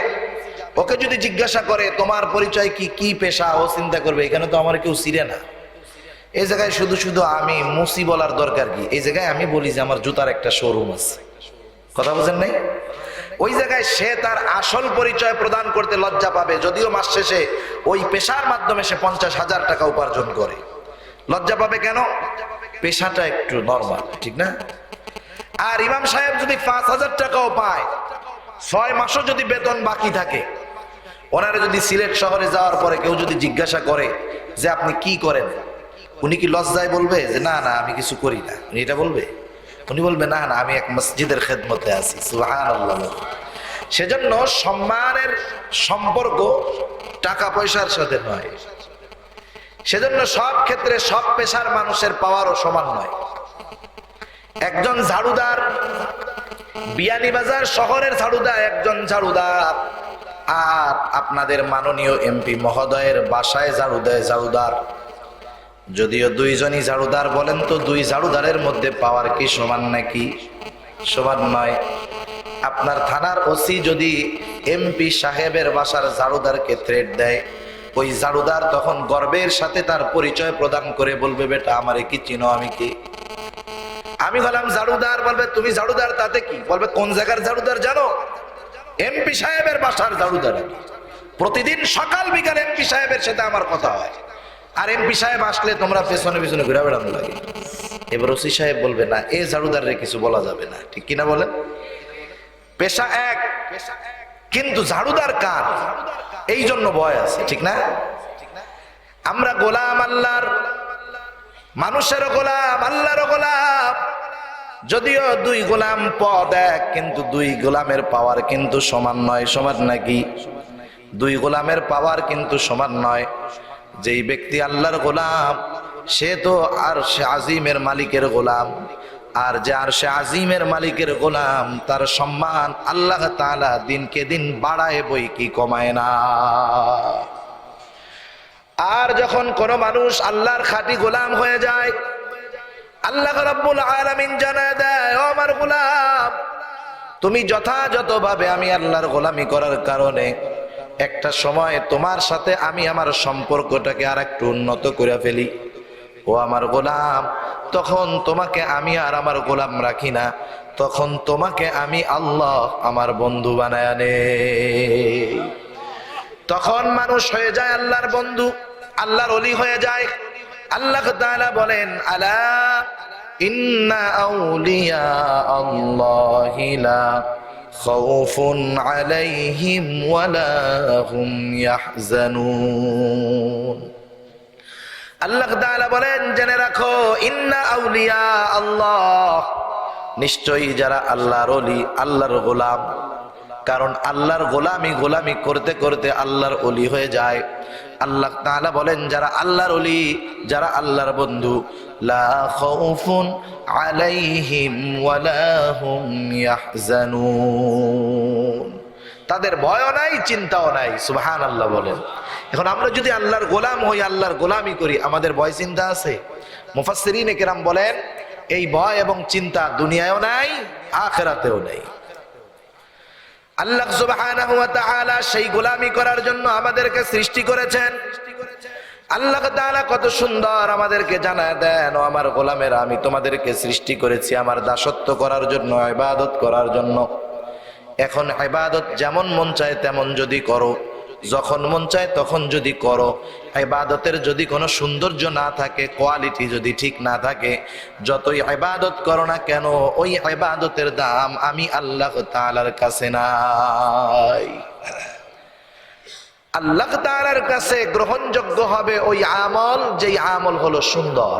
ওকে যদি জিজ্ঞাসা করে তোমার পরিচয় কি, কি পেশা, ও চিন্তা করবে এখানে তো আমার কেউ চিনে না। এই জায়গায় শুধু শুধু আমি মুসি বলার দরকার কি? এই জায়গায় আমি বলি যে আমার জুতার একটা শোরুম আছে। কথা বুঝেন নাই? ওই জায়গায় সে তার আসল পরিচয় প্রদান করতে লজ্জা পাবে, যদিও মাস শেষে ওই পেশার মাধ্যমে সে 50,000 টাকা উপার্জন করে। লজ্জা পাবে কেন? পেশাটা একটু নরমাল, ঠিক না? আর ইমাম সাহেব যদি 5,000 টাকাও পায়, 6 মাসও যদি বেতন বাকি থাকে, ওনারে যদি সিলেট শহরে যাওয়ার পরে কেউ যদি জিজ্ঞাসা করে যে আপনি কি করেন, উনি কি লজ্জায় বলবে যে না না আমি কিছু করি না? উনি এটা বলবে? উনি বলবে না না আমি এক মসজিদের খেদমতে আছি। সুবহানাল্লাহ। সেজন্য সম্মানের সম্পর্ক টাকা পয়সার সাথে নয়। সেজন্য সব ক্ষেত্রে সব পেশার মানুষের পাওয়ারও সমান নয়। একজন ঝাড়ুদার, বিয়ানীবাজার শহরের ঝাড়ুদার, একজন ঝাড়ুদার, আর আপনাদের মাননীয় এমপি মহোদয়ের বাসায় ঝাড়ু দেয় ঝাড়ুদার। যদিও দুইজনই ঝাড়ুদার, বলেন তো দুই ঝাড়ুদারের মধ্যে পাওয়ার কি সমান নাকি? সমান নয়। আপনার থানার ওসি যদি এমপি সাহেবের বাসার ঝাড়ুদারকে থ্রেট দেয়, ওই ঝাড়ুদার তখন গর্বের সাথে তার পরিচয় প্রদান করে বলবে বেটা আমারে কি চিনো, আমি কি? আমি হলাম ঝাড়ুদার। বলবে তুমি ঝাড়ুদার, তাতে কি? বলবে কোন জায়গার ঝাড়ুদার জানো? এমপি সাহেবের বাসার ঝাড়ুদার। প্রতিদিন সকাল বিকাল এমপি সাহেবের সাথে আমার কথা হয়, আর এমপি সাহেব আসলে তোমরা পেছনে পেছনে ঘুরে বেড়ানো লাগে। এবার ওসি সাহেব বলবে না, এ ঝাড়ুদারে কিছু বলা যাবে না, ঠিক কিনা বলেন? পেশা এক, কিন্তু ঝাড়ুদার কার? এই জন্য ভয় আছে, ঠিক না? আমরা গোলাম আল্লাহর, মানুষেরও গোলাম, আল্লাহরও গোলাম। যদিও দুই গোলাম পদ এক, কিন্তু দুই গোলামের পাওয়ার কিন্তু সমান নয়। সমান নাকি? দুই গোলামের পাওয়ার কিন্তু সমান নয়। যেই ব্যক্তি আল্লাহর গোলাম সে তো আরশে আজিমের মালিকের গোলাম, আর যে আরশে আজিমের মালিকের গোলাম তার সম্মান আল্লাহ তাআলা দিনকে দিন বাড়ায় বই কি কমায় না। আর যখন কোন মানুষ আল্লাহর খাঁটি গোলাম হয়ে যায়, আল্লাহ রাব্বুল আলামিন জানায় দেয়, ও আমার গোলাম তুমি যথাযথভাবে আমি আল্লাহর গোলামি করার কারণে একটা সময় তোমার সাথে আমি আমার সম্পর্কটাকে আর একটু উন্নত করে ফেলি। ও আমার গোলাম, তখন তোমাকে আমি আর আমার গোলাম রাখি না, তখন তোমাকে আমি আল্লাহ আমার বন্ধু বানায় নে। তখন মানুষ হয়ে যায় আল্লাহর বন্ধু, আল্লাহর ওলি হয়ে যায়। আল্লাহ তাআলা বলেন, আলা ইন্না আউলিয়া আল্লাহি লা খাউফুন আলাইহিম ওয়ালা হুম ইয়াহজানুন। আল্লাহ তাআলা বলেন, জেনে রাখো, ইন্না আউলিয়া আল্লাহ, নিশ্চয়ই যারা আল্লাহর ওলি, আল্লাহর গোলাম, কারণ আল্লাহর গোলামি করতে করতে আল্লাহর ওলি হয়ে যায়। আল্লাহ তাআলা বলেন, যারা আল্লাহর ওলি, যারা আল্লাহর বন্ধু, লা খাউফুন আলাইহিম ওয়ালা হুম ইয়াহজানুন, তাদের ভয়ও নাই, চিন্তাও নাই। সুবহানাল্লাহ বলেন। এখন আমরা যদি আল্লাহর গোলাম হই, আল্লাহর গোলামি করি, আমাদের ভয় চিন্তা আছে? মুফাসসিরিনে কেরাম বলেন, এই ভয় এবং চিন্তা দুনিয়ায়ও নাই, আখিরাতেও নাই। আল্লাহ সুবহানাহু ওয়া তাআলা সেই গোলামি করার জন্য আমাদেরকে সৃষ্টি করেছেন। আল্লাহ তাআলা কত সুন্দর আমাদেরকে জানায় দেন, ও আমার গোলামেরা, আমি তোমাদেরকে সৃষ্টি করেছি আমার দাসত্ব করার জন্য, ইবাদত করার জন্য। এখন ইবাদত যেমন মন চায় তেমন যদি করো, যখন মন চায় তখন যদি করো, ইবাদতের যদি কোনো সৌন্দর্য না থাকে, কোয়ালিটি যদি ঠিক না থাকে, যতই ইবাদত করো না কেন, ওই ইবাদতের দাম আমি আল্লাহ তাআলার কাছে নাই। আল্লাহ তাআলার কাছে গ্রহণযোগ্য হবে ওই আমল, যেই আমল হলো সুন্দর।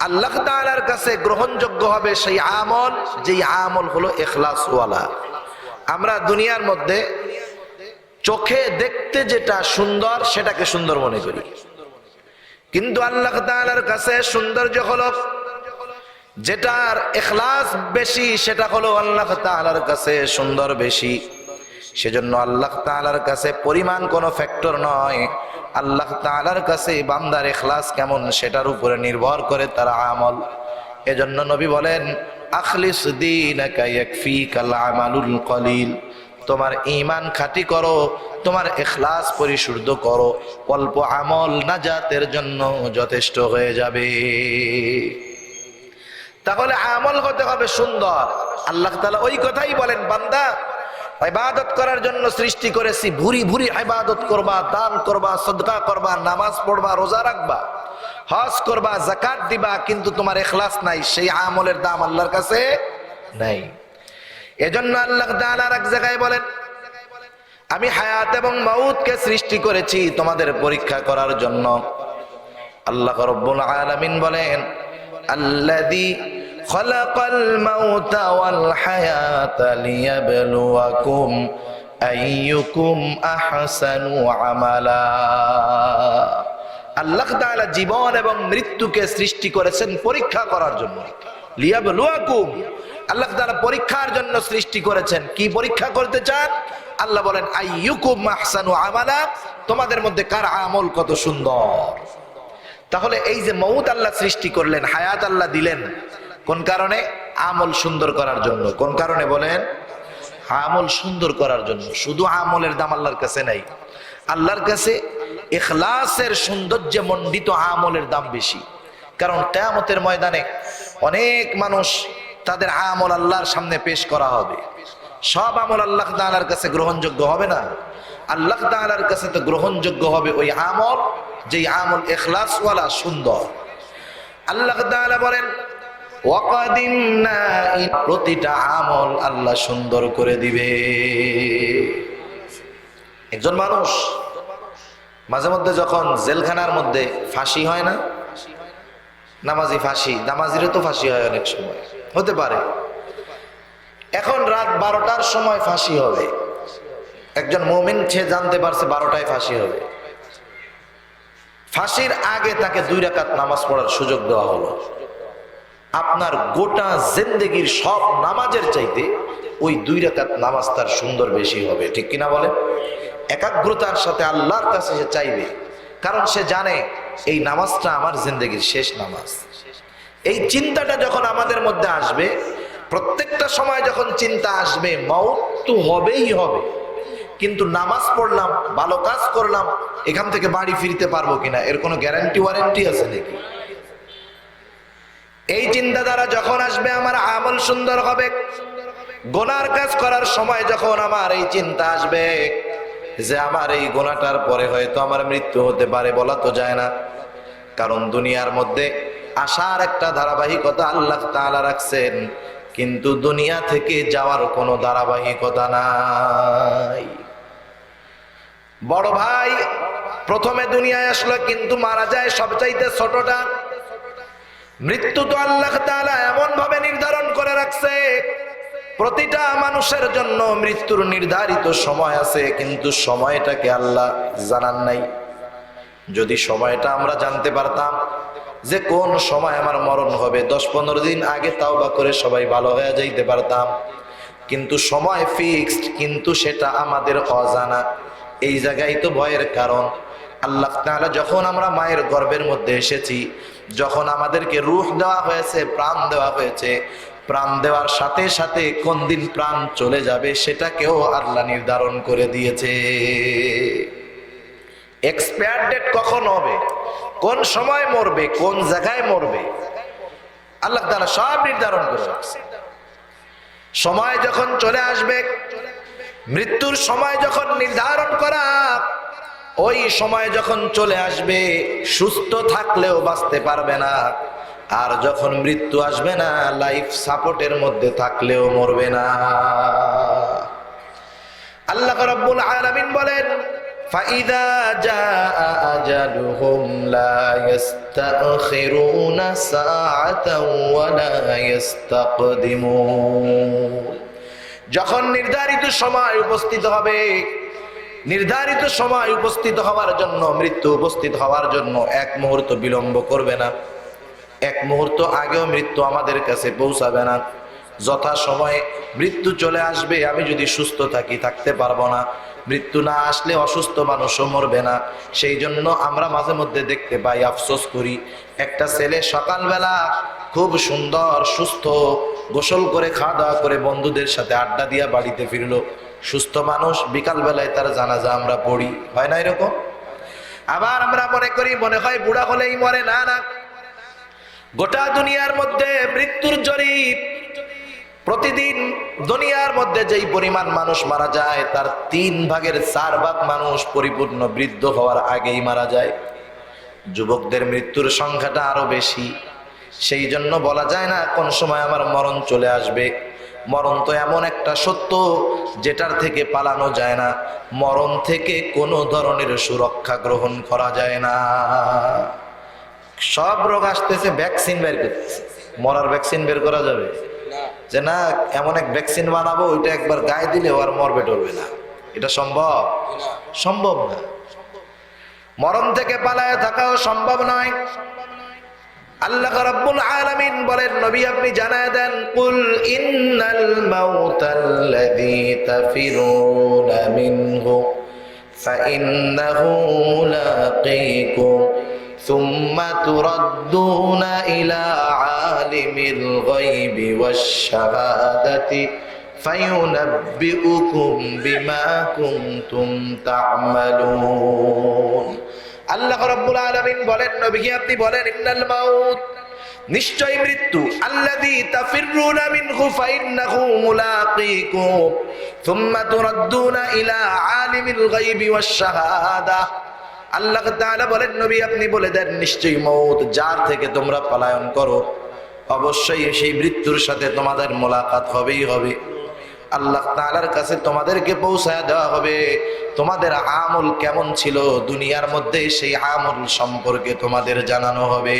আল্লাহ তাআলার কাছে গ্রহণযোগ্য হবে সেই আমল, যেই আমল হলো ইখলাসওয়ালা। আমরা দুনিয়ার মধ্যে চোখে দেখতে যেটা সুন্দর সেটাকে সুন্দর মনে করি, কিন্তু আল্লাহ তাআলার কাছে সৌন্দর্য হলো যেটার ইখলাস বেশি, সেটা হলো আল্লাহ তাআলার কাছে সুন্দর বেশি। সেজন্য আল্লাহ তাআলার কাছে পরিমাণ কোনো ফ্যাক্টর নয়, আল্লাহ তাআলার কাছে বান্দার ইখলাস কেমন সেটার উপরে নির্ভর করে তার আমল। এজন্য নবী বলেন, আখলিস দীনাকা ইয়াকফিকাল আমালুল কলিল, তোমার ঈমান খাঁটি করো, তোমার ইখলাস পরিশুদ্ধ করো, অল্প আমল নাজাতের জন্য যথেষ্ট হয়ে যাবে। তাহলে আমল হতে হবে সুন্দর। আল্লাহ তাআলা ওই কথাই বলেন, বান্দা, ইবাদত করার জন্য সৃষ্টি করেছি, ভুরি ভুরি ইবাদত করবা, দান করবা, সদকা করবা, নামাজ পড়বা, রোজা রাখবা, হজ করবা, যাকাত দিবা, কিন্তু তোমার ইখলাস নাই, সেই আমলের দাম আল্লাহর কাছে নাই। এজন্য আল্লাহ তাআলা এক জায়গায় বলেন, আমি হায়াত এবং মউতকে সৃষ্টি করেছি তোমাদের পরীক্ষা করার জন্য। আল্লাহ রাব্বুল আলামিন বলেন, আল্লাযী খালাকাল মাউতা ওয়াল হায়াতা লিয়াবলুয়াকুম আইয়ুকুম আহসানু আমালা। আল্লাহ তাআলা জীবন এবং মৃত্যুকে সৃষ্টি করেছেন পরীক্ষা করার জন্য। লিয়াবলুয়াকুম, আল্লাহ তাআলা পরীক্ষার জন্য সৃষ্টি করেছেন। কি পরীক্ষা করতে চান? আল্লাহ বলেন, আইয়ুকুম আহসানু আমালা, তোমাদের মধ্যে কার আমল কত সুন্দর। তাহলে এই যে মউত আল্লাহ সৃষ্টি করলেন, হায়াত আল্লাহ দিলেন, কোন কারণে? আমল সুন্দর করার জন্য। কোন কারণে বলেন? আমল সুন্দর করার জন্য। শুধু আমলের দাম আল্লাহর কাছে নাই, আল্লাহর কাছে ইখলাসের সৌন্দর্যে মণ্ডিত আমলের দাম বেশি। কারণ কিয়ামতের ময়দানে অনেক মানুষ, তাদের আমল আল্লাহর সামনে পেশ করা হবে। সব আমল আল্লাহ তাআলার কাছে গ্রহণযোগ্য হবে না। আল্লাহ তাআলার কাছে তো গ্রহণযোগ্য হবে ওই আমল, যেই আমল ইখলাসওয়ালা, সুন্দর। আল্লাহ তাআলা বলেন, ওয়াকাদিমনা, প্রতিটা আমল আল্লাহ সুন্দর করে দিবে। একজন মানুষ মাঝে মধ্যে যখন জেলখানার মধ্যে ফাঁসি হয় না, নামাজি ফাঁসি, নামাজিরও তো ফাঁসি হয়, অনেক সময় হতে পারে। এখন রাত 12টার সময় ফাঁসি হবে। একজন মুমিন সে জানতে পারছে 12টায় ফাঁসি হবে। ফাঁসির আগে তাকে 2 রাকাত নামাজ পড়ার সুযোগ দেওয়া হলো। আপনার গোটা জিন্দেগির সব নামাজের চাইতে ওই 2 রাকাত নামাজ তার সুন্দর বেশি হবে, ঠিক কিনা বলেন? একাগ্রতার সাথে আল্লাহর কাছে সে চাইবে, কারণ সে জানে এই নামাজটা আমার জিন্দেগির শেষ নামাজ। এই চিন্তাটা যখন আমাদের মধ্যে আসবে, প্রত্যেকটা সময় যখন চিন্তা আসবে মওত তো হবেই হবে, কিন্তু নামাজ পড়লাম, ভালো কাজ করলাম, এখান থেকে বাড়ি ফিরতে পারবো কিনা, এর কোনো গ্যারান্টি ওয়ারেন্টি আছে নাকি? এই চিন্তাধারা যখন আসবে, আমার আমল সুন্দর হবে। গুনার কাজ করার সময় যখন আমার এই চিন্তা আসবে যে আমার এই গুনাহটার পরে হয়তো আমার মৃত্যু হতে পারে, বলা তো যায় না, কারণ দুনিয়ার মধ্যে আসার একটা ধারাবাহিকতা আল্লাহ তাআলা রাখছেন, কিন্তু দুনিয়া থেকে যাওয়ার কোনো ধারাবাহিকতা নাই। বড় ভাই প্রথমে দুনিয়ায় আসলো, কিন্তু মারা যায় সবচাইতে ছোটটা। মৃত্যু তো আল্লাহ তাআলা এমন ভাবে নির্ধারণ করে রাখছে, প্রতিটা মানুষের জন্য মৃত্যুর নির্ধারিত সময় আছে, কিন্তু সময়টাকে আল্লাহ জানান নাই। যদি সময়টা আমরা জানতে পারতাম যে কোন সময় আমার মরণ হবে, 10-15 দিন আগে তাওবা করে সবাই ভালো হয়ে যাইতে পারতাম। কিন্তু সময় ফিক্সড, কিন্তু সেটা আমাদের অজানা। এই জায়গায় তো ভয়ের কারণ। আল্লাহ তাআলা যখন আমরা মায়ের গর্ভের মধ্যে এসেছি, যখন আমাদেরকে রূহ দেওয়া হয়েছে, প্রাণ দেওয়া হয়েছে, প্রাণ দেওয়ার সাথে সাথে কোন দিন প্রাণ চলে যাবে সেটাকেও আল্লাহ নির্ধারণ করে দিয়েছে। এক্সপায়ার ডেট কখন হবে, কোন সময় মরবে, কোন জায়গায় মরবে, আল্লাহ তাআলা সব নির্ধারণ করে রাখছে। সময় যখন চলে আসবে, মৃত্যুর সময় যখন নির্ধারণ করা, ওই সময় যখন চলে আসবে, সুস্থ থাকলেও বাঁচতে পারবে না। আর যখন মৃত্যু আসবে না, লাইফ সাপোর্টের মধ্যে থাকলেও মরবে না। আল্লাহ রাব্বুল আলামিন বলেন, فَإِذَا جَاءَ أَجَلُهُمْ لَا يَسْتَأْخِرُونَ سَاعَةً وَلَا يَسْتَقْدِمُونَ। যখন নির্ধারিত সময় উপস্থিত হবে, নির্ধারিত সময় উপস্থিত হওয়ার জন্য, মৃত্যু উপস্থিত হওয়ার জন্য এক মুহূর্ত বিলম্ব করবে না, এক মুহূর্ত আগেও মৃত্যু আমাদের কাছে পৌঁছাবে না। যথা সময়ে মৃত্যু চলে আসবে। আমি যদি সুস্থ থাকি থাকতে পারবো না, মৃত্যু না আসলে অসুস্থ মানুষও মরবে না। সেই জন্য আমরা মাঝে মধ্যে দেখতে পাই, আফসোস করি, একটা ছেলে সকালবেলা খুব সুন্দর সুস্থ গোসল করে খাওয়া দাওয়া করে বন্ধুদের সাথে আড্ডা দিয়া বাড়িতে ফিরলো, সুস্থ মানুষ, বিকালবেলায় তার জানাজা আমরা পড়ি, হয় না এরকম? আবার আমরা মনে করি মনে হয় বুড়া হলেই মরে। না না, গোটা দুনিয়ার মধ্যে মৃত্যুর জরিপ, প্রতিদিন দুনিয়ার মধ্যে যেই পরিমাণ মানুষ মারা যায়, তার 3/4 মানুষ পরিপূর্ণ বৃদ্ধ হওয়ার আগেই মারা যায়। যুবকদের মৃত্যুর সংখ্যাটা আরো বেশি। সেই জন্য বলা যায় না কোন সময় আমার মরণ চলে আসবে। মরণ তো এমন একটা সত্য যেটার থেকে পালানো যায় না। মরণ থেকে কোনো ধরনের সুরক্ষা গ্রহণ করা যায় না। সব রোগ আসতেছে, ভ্যাকসিন বের করতেছে, মরার ভ্যাকসিন বের করা যাবে যে না, এমন এক ভ্যাকসিন বানাবো ওইটা একবার গায়ে দিলে আর মরবে টরবে না। এটা সম্ভব? সম্ভব না। মরণ থেকে পালায় থাকাও সম্ভব নয়। আল্লাহ রাব্বুল আলামিন বলেন, নবী আপনি জানায় দেন, কুল ইন্নাল মাউতাল্লাযী তাফিরুনা মিনহু ফাইন্নাহু মুলাকীকুম সুম্মা তুরাদ্দুনা ইলা আলিমিল গায়বি ওয়াশ শাহাদাতি ফায়ুনাব্বিউকুম বিমা কুনতুম তা'মালুন। আল্লাহ রাব্বুল আলামিন বলেন, নবীকে আপনি বলেন, ইন্নাল মাউত, নিশ্চয় মৃত্যু, আল্লাযী তাফিরুনা মিনহু ফাইন্নাহু মুলাকীকুম সুম্মা তুরাদ্দুনা ইলা আলিমিল গায়বি ওয়াশ শাহাদা। আল্লাহ তাআলা বলেন, নবী আপনি বলে দেন, নিশ্চয়ই মউত, যার থেকে তোমরা পলায়ন করো, অবশ্যই সেই মৃত্যুর সাথে তোমাদের মোলাকাত হবেই হবে। আল্লাহ তাআলার কাছে তোমাদেরকে পৌঁছায় দেওয়া হবে। তোমাদের আমল কেমন ছিল দুনিয়ার মধ্যে, সেই আমল সম্পর্কে তোমাদের জানানো হবে।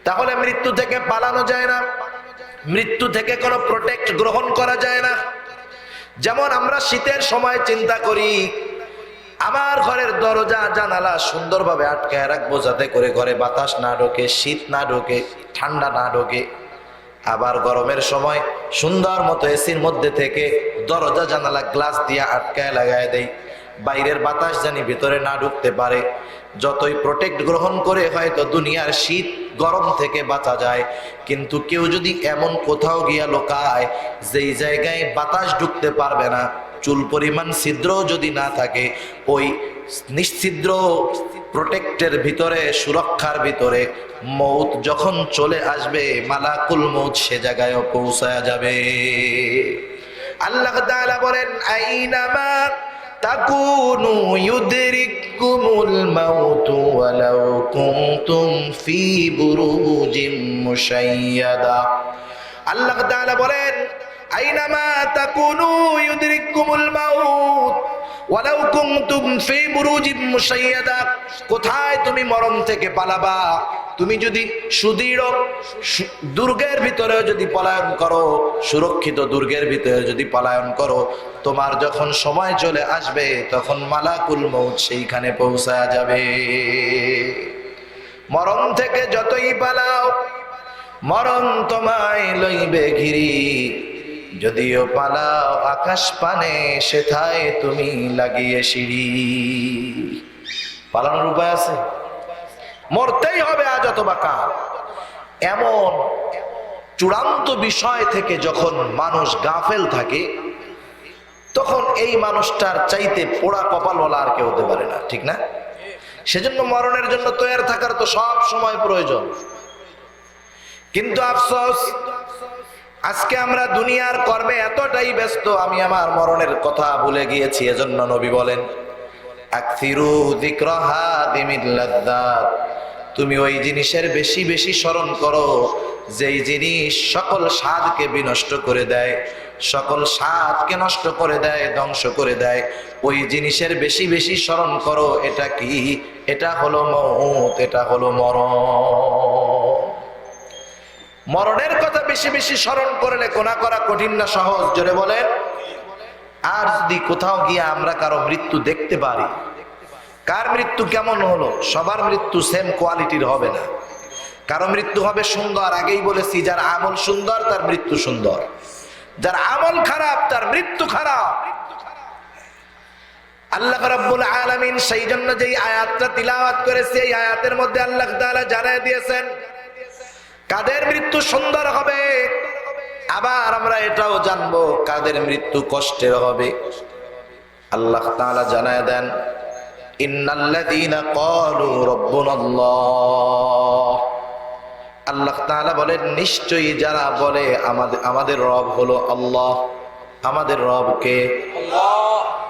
তাহলে মৃত্যু থেকে পালানো যায় না, মৃত্যু থেকে কোনো প্রোটেক্ট গ্রহণ করা যায় না। যেমন আমরা শীতের সময় চিন্তা করি, আমার ঘরের দরজা জানালা সুন্দরভাবে আটকায় রাখবো যাতে করে ঘরে বাতাস না ঢোকে, শীত না ঢোকে, ঠান্ডা না ঢোকে। আবার গরমের সময় সুন্দর মতো এসির মধ্যে থেকে দরজা জানালা গ্লাস দিয়ে আটকায় লাগায় দেই, বাইরের বাতাস জানি ভিতরে না ঢুকতে পারে। যতই প্রোটেক্ট গ্রহণ করে হয়তো দুনিয়ার শীত গরম থেকে বাঁচা যায়, কিন্তু কেউ যদি এমন কোথাও গিয়া লোকায় যেই জায়গায় বাতাস ঢুকতে পারবে না, চুল পরিমাণ ছিদ্র যদি না থাকে, ওই নিশ্ছিদ্র প্রোটেক্টের ভিতরে, সুরক্ষার ভিতরে মৌত যখন চলে আসবে, মালাকুল মৌত সে জায়গায় পৌঁছায়া যাবে। আল্লাহ তাআলা বলেন, আইনামা তাকুনু ইউদরিকুমুল মাউতু ওয়ালাউ কুনতুম ফি বুরুজিম মুশাইয়াদা। আল্লাহ তাআলা বলেন, আইনামা তাকুনু ইউদরিকুমুল মাউত ওয়ালাউ কুনতুম ফি বুরুজিম মুশাইয়াদা। কোথায় তুমি মরণ থেকে পালাবা? তুমি যদি সুদৃঢ় দুর্গের ভিতরে যদি পলায়ন করো, সুরক্ষিত দুর্গের ভিতরে যদি পলায়ন করো, তোমার যখন সময় চলে আসবে তখন মালাকুল মউত সেইখানে পৌঁছায়া যাবে। মরণ থেকে যতই পালাও মরণ তোমায় লইবে ঘিরি, যদিও পালাও আকাশ পানে সেথায় তুমি লাগিয়ে সিঁড়ি। পালানোর উপায় আছে? মরতেই হবে আজ অথবা কাল। এমন চূড়ান্ত বিষয় থেকে যখন মানুষ গাফেল থাকে তখন এই মানুষটার চাইতে পোড়া কপালওয়ালা আর কেউ হতে পারে না, ঠিক না? সেজন্য মরণের জন্য তৈরি থাকার তো সব সময় প্রয়োজন। কিন্তু আফসোস, আজকে আমরা দুনিয়ার কর্মে এতটাই ব্যস্ত, আমি আমার মরণের কথা ভুলে গিয়েছি। এজন্য নবী বলেন, আকসিরু যিকরা হাদিমিল লাযযাত, তুমি ওই জিনিসের বেশি বেশি স্মরণ করো যেই জিনিস সকল স্বাদকে বিনষ্ট করে দেয়, সকল স্বাদকে নষ্ট করে দেয়, ধ্বংস করে দেয়। ওই জিনিসের বেশি বেশি স্মরণ করো। এটা কি? এটা হলো মউত, এটা হলো মরণ। মরণের কথা বেশি বেশি স্মরণ করলে গুনাহ করা কঠিন না সহজ? জোরে বলেন। আর যদি কোথাও গিয়ে আমরা কারো মৃত্যু দেখতে পারি, কার মৃত্যু কেমন হলো, সবার মৃত্যু সেম কোয়ালিটির হবে না। কারো মৃত্যু হবে সুন্দর, আগেই বলেছি, যার আমল সুন্দর তার মৃত্যু সুন্দর, যার আমল খারাপ তার মৃত্যু খারাপ। আল্লাহ রাব্বুল আলামিন সেই জন্য যেই আয়াতটা তিলাওয়াত করেছে, এই আয়াতের মধ্যে আল্লাহ তাআলা জানিয়ে দিয়েছেন কাদের মৃত্যু সুন্দর হবে। আবার আমরা এটাও জানবো কাদের মৃত্যু কষ্টের হবে। আল্লাহ তাআলা জানায় দেন, ইন্নাল্লাযীনা ক্বালু রাব্বুনাল্লাহ, আল্লাহ তাআলা বলেন নিশ্চয়ই যারা বলে আমাদের রব হলো আল্লাহ। আমাদের রব কে? আল্লাহ।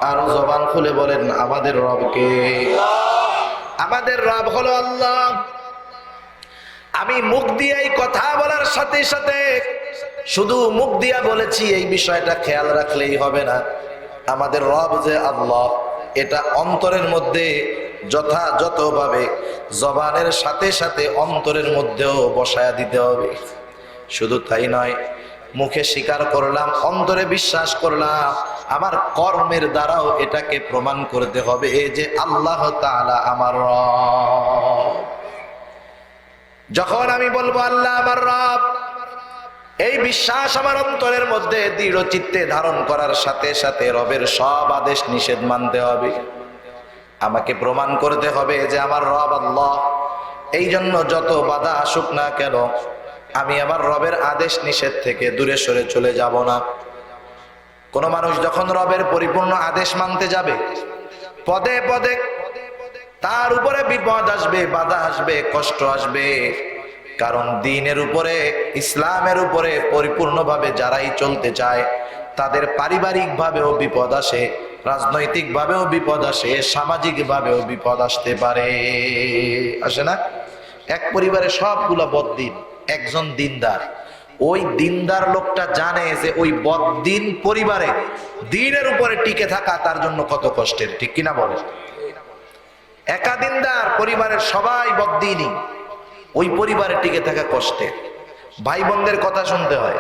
আর জবান খুলে বলেন আমাদের রব কে? আল্লাহ। আমাদের রব হলো আল্লাহ। আমি মুখ দিয়ে এই কথা বলার সাথে সাথে শুধু মুখ দিয়া বলেছি এই বিষয়টা খেয়াল রাখলেই হবে না। আমাদের রব যে আল্লাহ, এটা অন্তরের মধ্যে যথাযথভাবে জবানের সাথে সাথে অন্তরের মধ্যেও বসায়া দিতে হবে। শুধু তাই নয়, মুখে স্বীকার করলাম, অন্তরে বিশ্বাস করলাম, আমার কর্মের দ্বারাও এটাকে প্রমাণ করতে হবে যে আল্লাহ তাআলা আমার রব। যখন আমি বলবো আল্লাহ আমার রব, এই বিশ্বাস আমার অন্তরের মধ্যে দৃঢ় চিত্তে ধারণ করার সাথে সাথে রবের সব আদেশ নিষেধ মানতে হবে। আমাকে প্রমাণ করতে হবে যে আমার রব আল্লাহ। এই জন্য যত বাধা আসুক না কেন, আমি আমার রবের আদেশ নিষেধ থেকে দূরে সরে চলে যাব না। কোন মানুষ যখন রবের পরিপূর্ণ আদেশ মানতে যাবে, পদে পদে তার উপরে বিপদ আসবে, বাধা আসবে, কষ্ট আসবে। কারণ দ্বীনের উপরে, ইসলামের উপরে পরিপূর্ণভাবে যারাই চলতে চায় তাদের পারিবারিক ভাবেও বিপদ আসে, রাজনৈতিক ভাবেও বিপদ আসে, সামাজিক ভাবেও বিপদ আসতে পারে। আসে না? এক পরিবারে সবগুলা বদ্দিন, একজন দিনদার। ওই দিনদার লোকটা জানে যে ওই বদ্দিন পরিবারে দ্বীনের উপরে টিকে থাকা তার জন্য কত কষ্টের, ঠিক কিনা বলে? একা দিনদার পরিবারের সবাই বদ্দিনী, ওই পরিবারে টিকে থাকা কষ্টের। ভাই বোনদের কথা শুনতে হয়,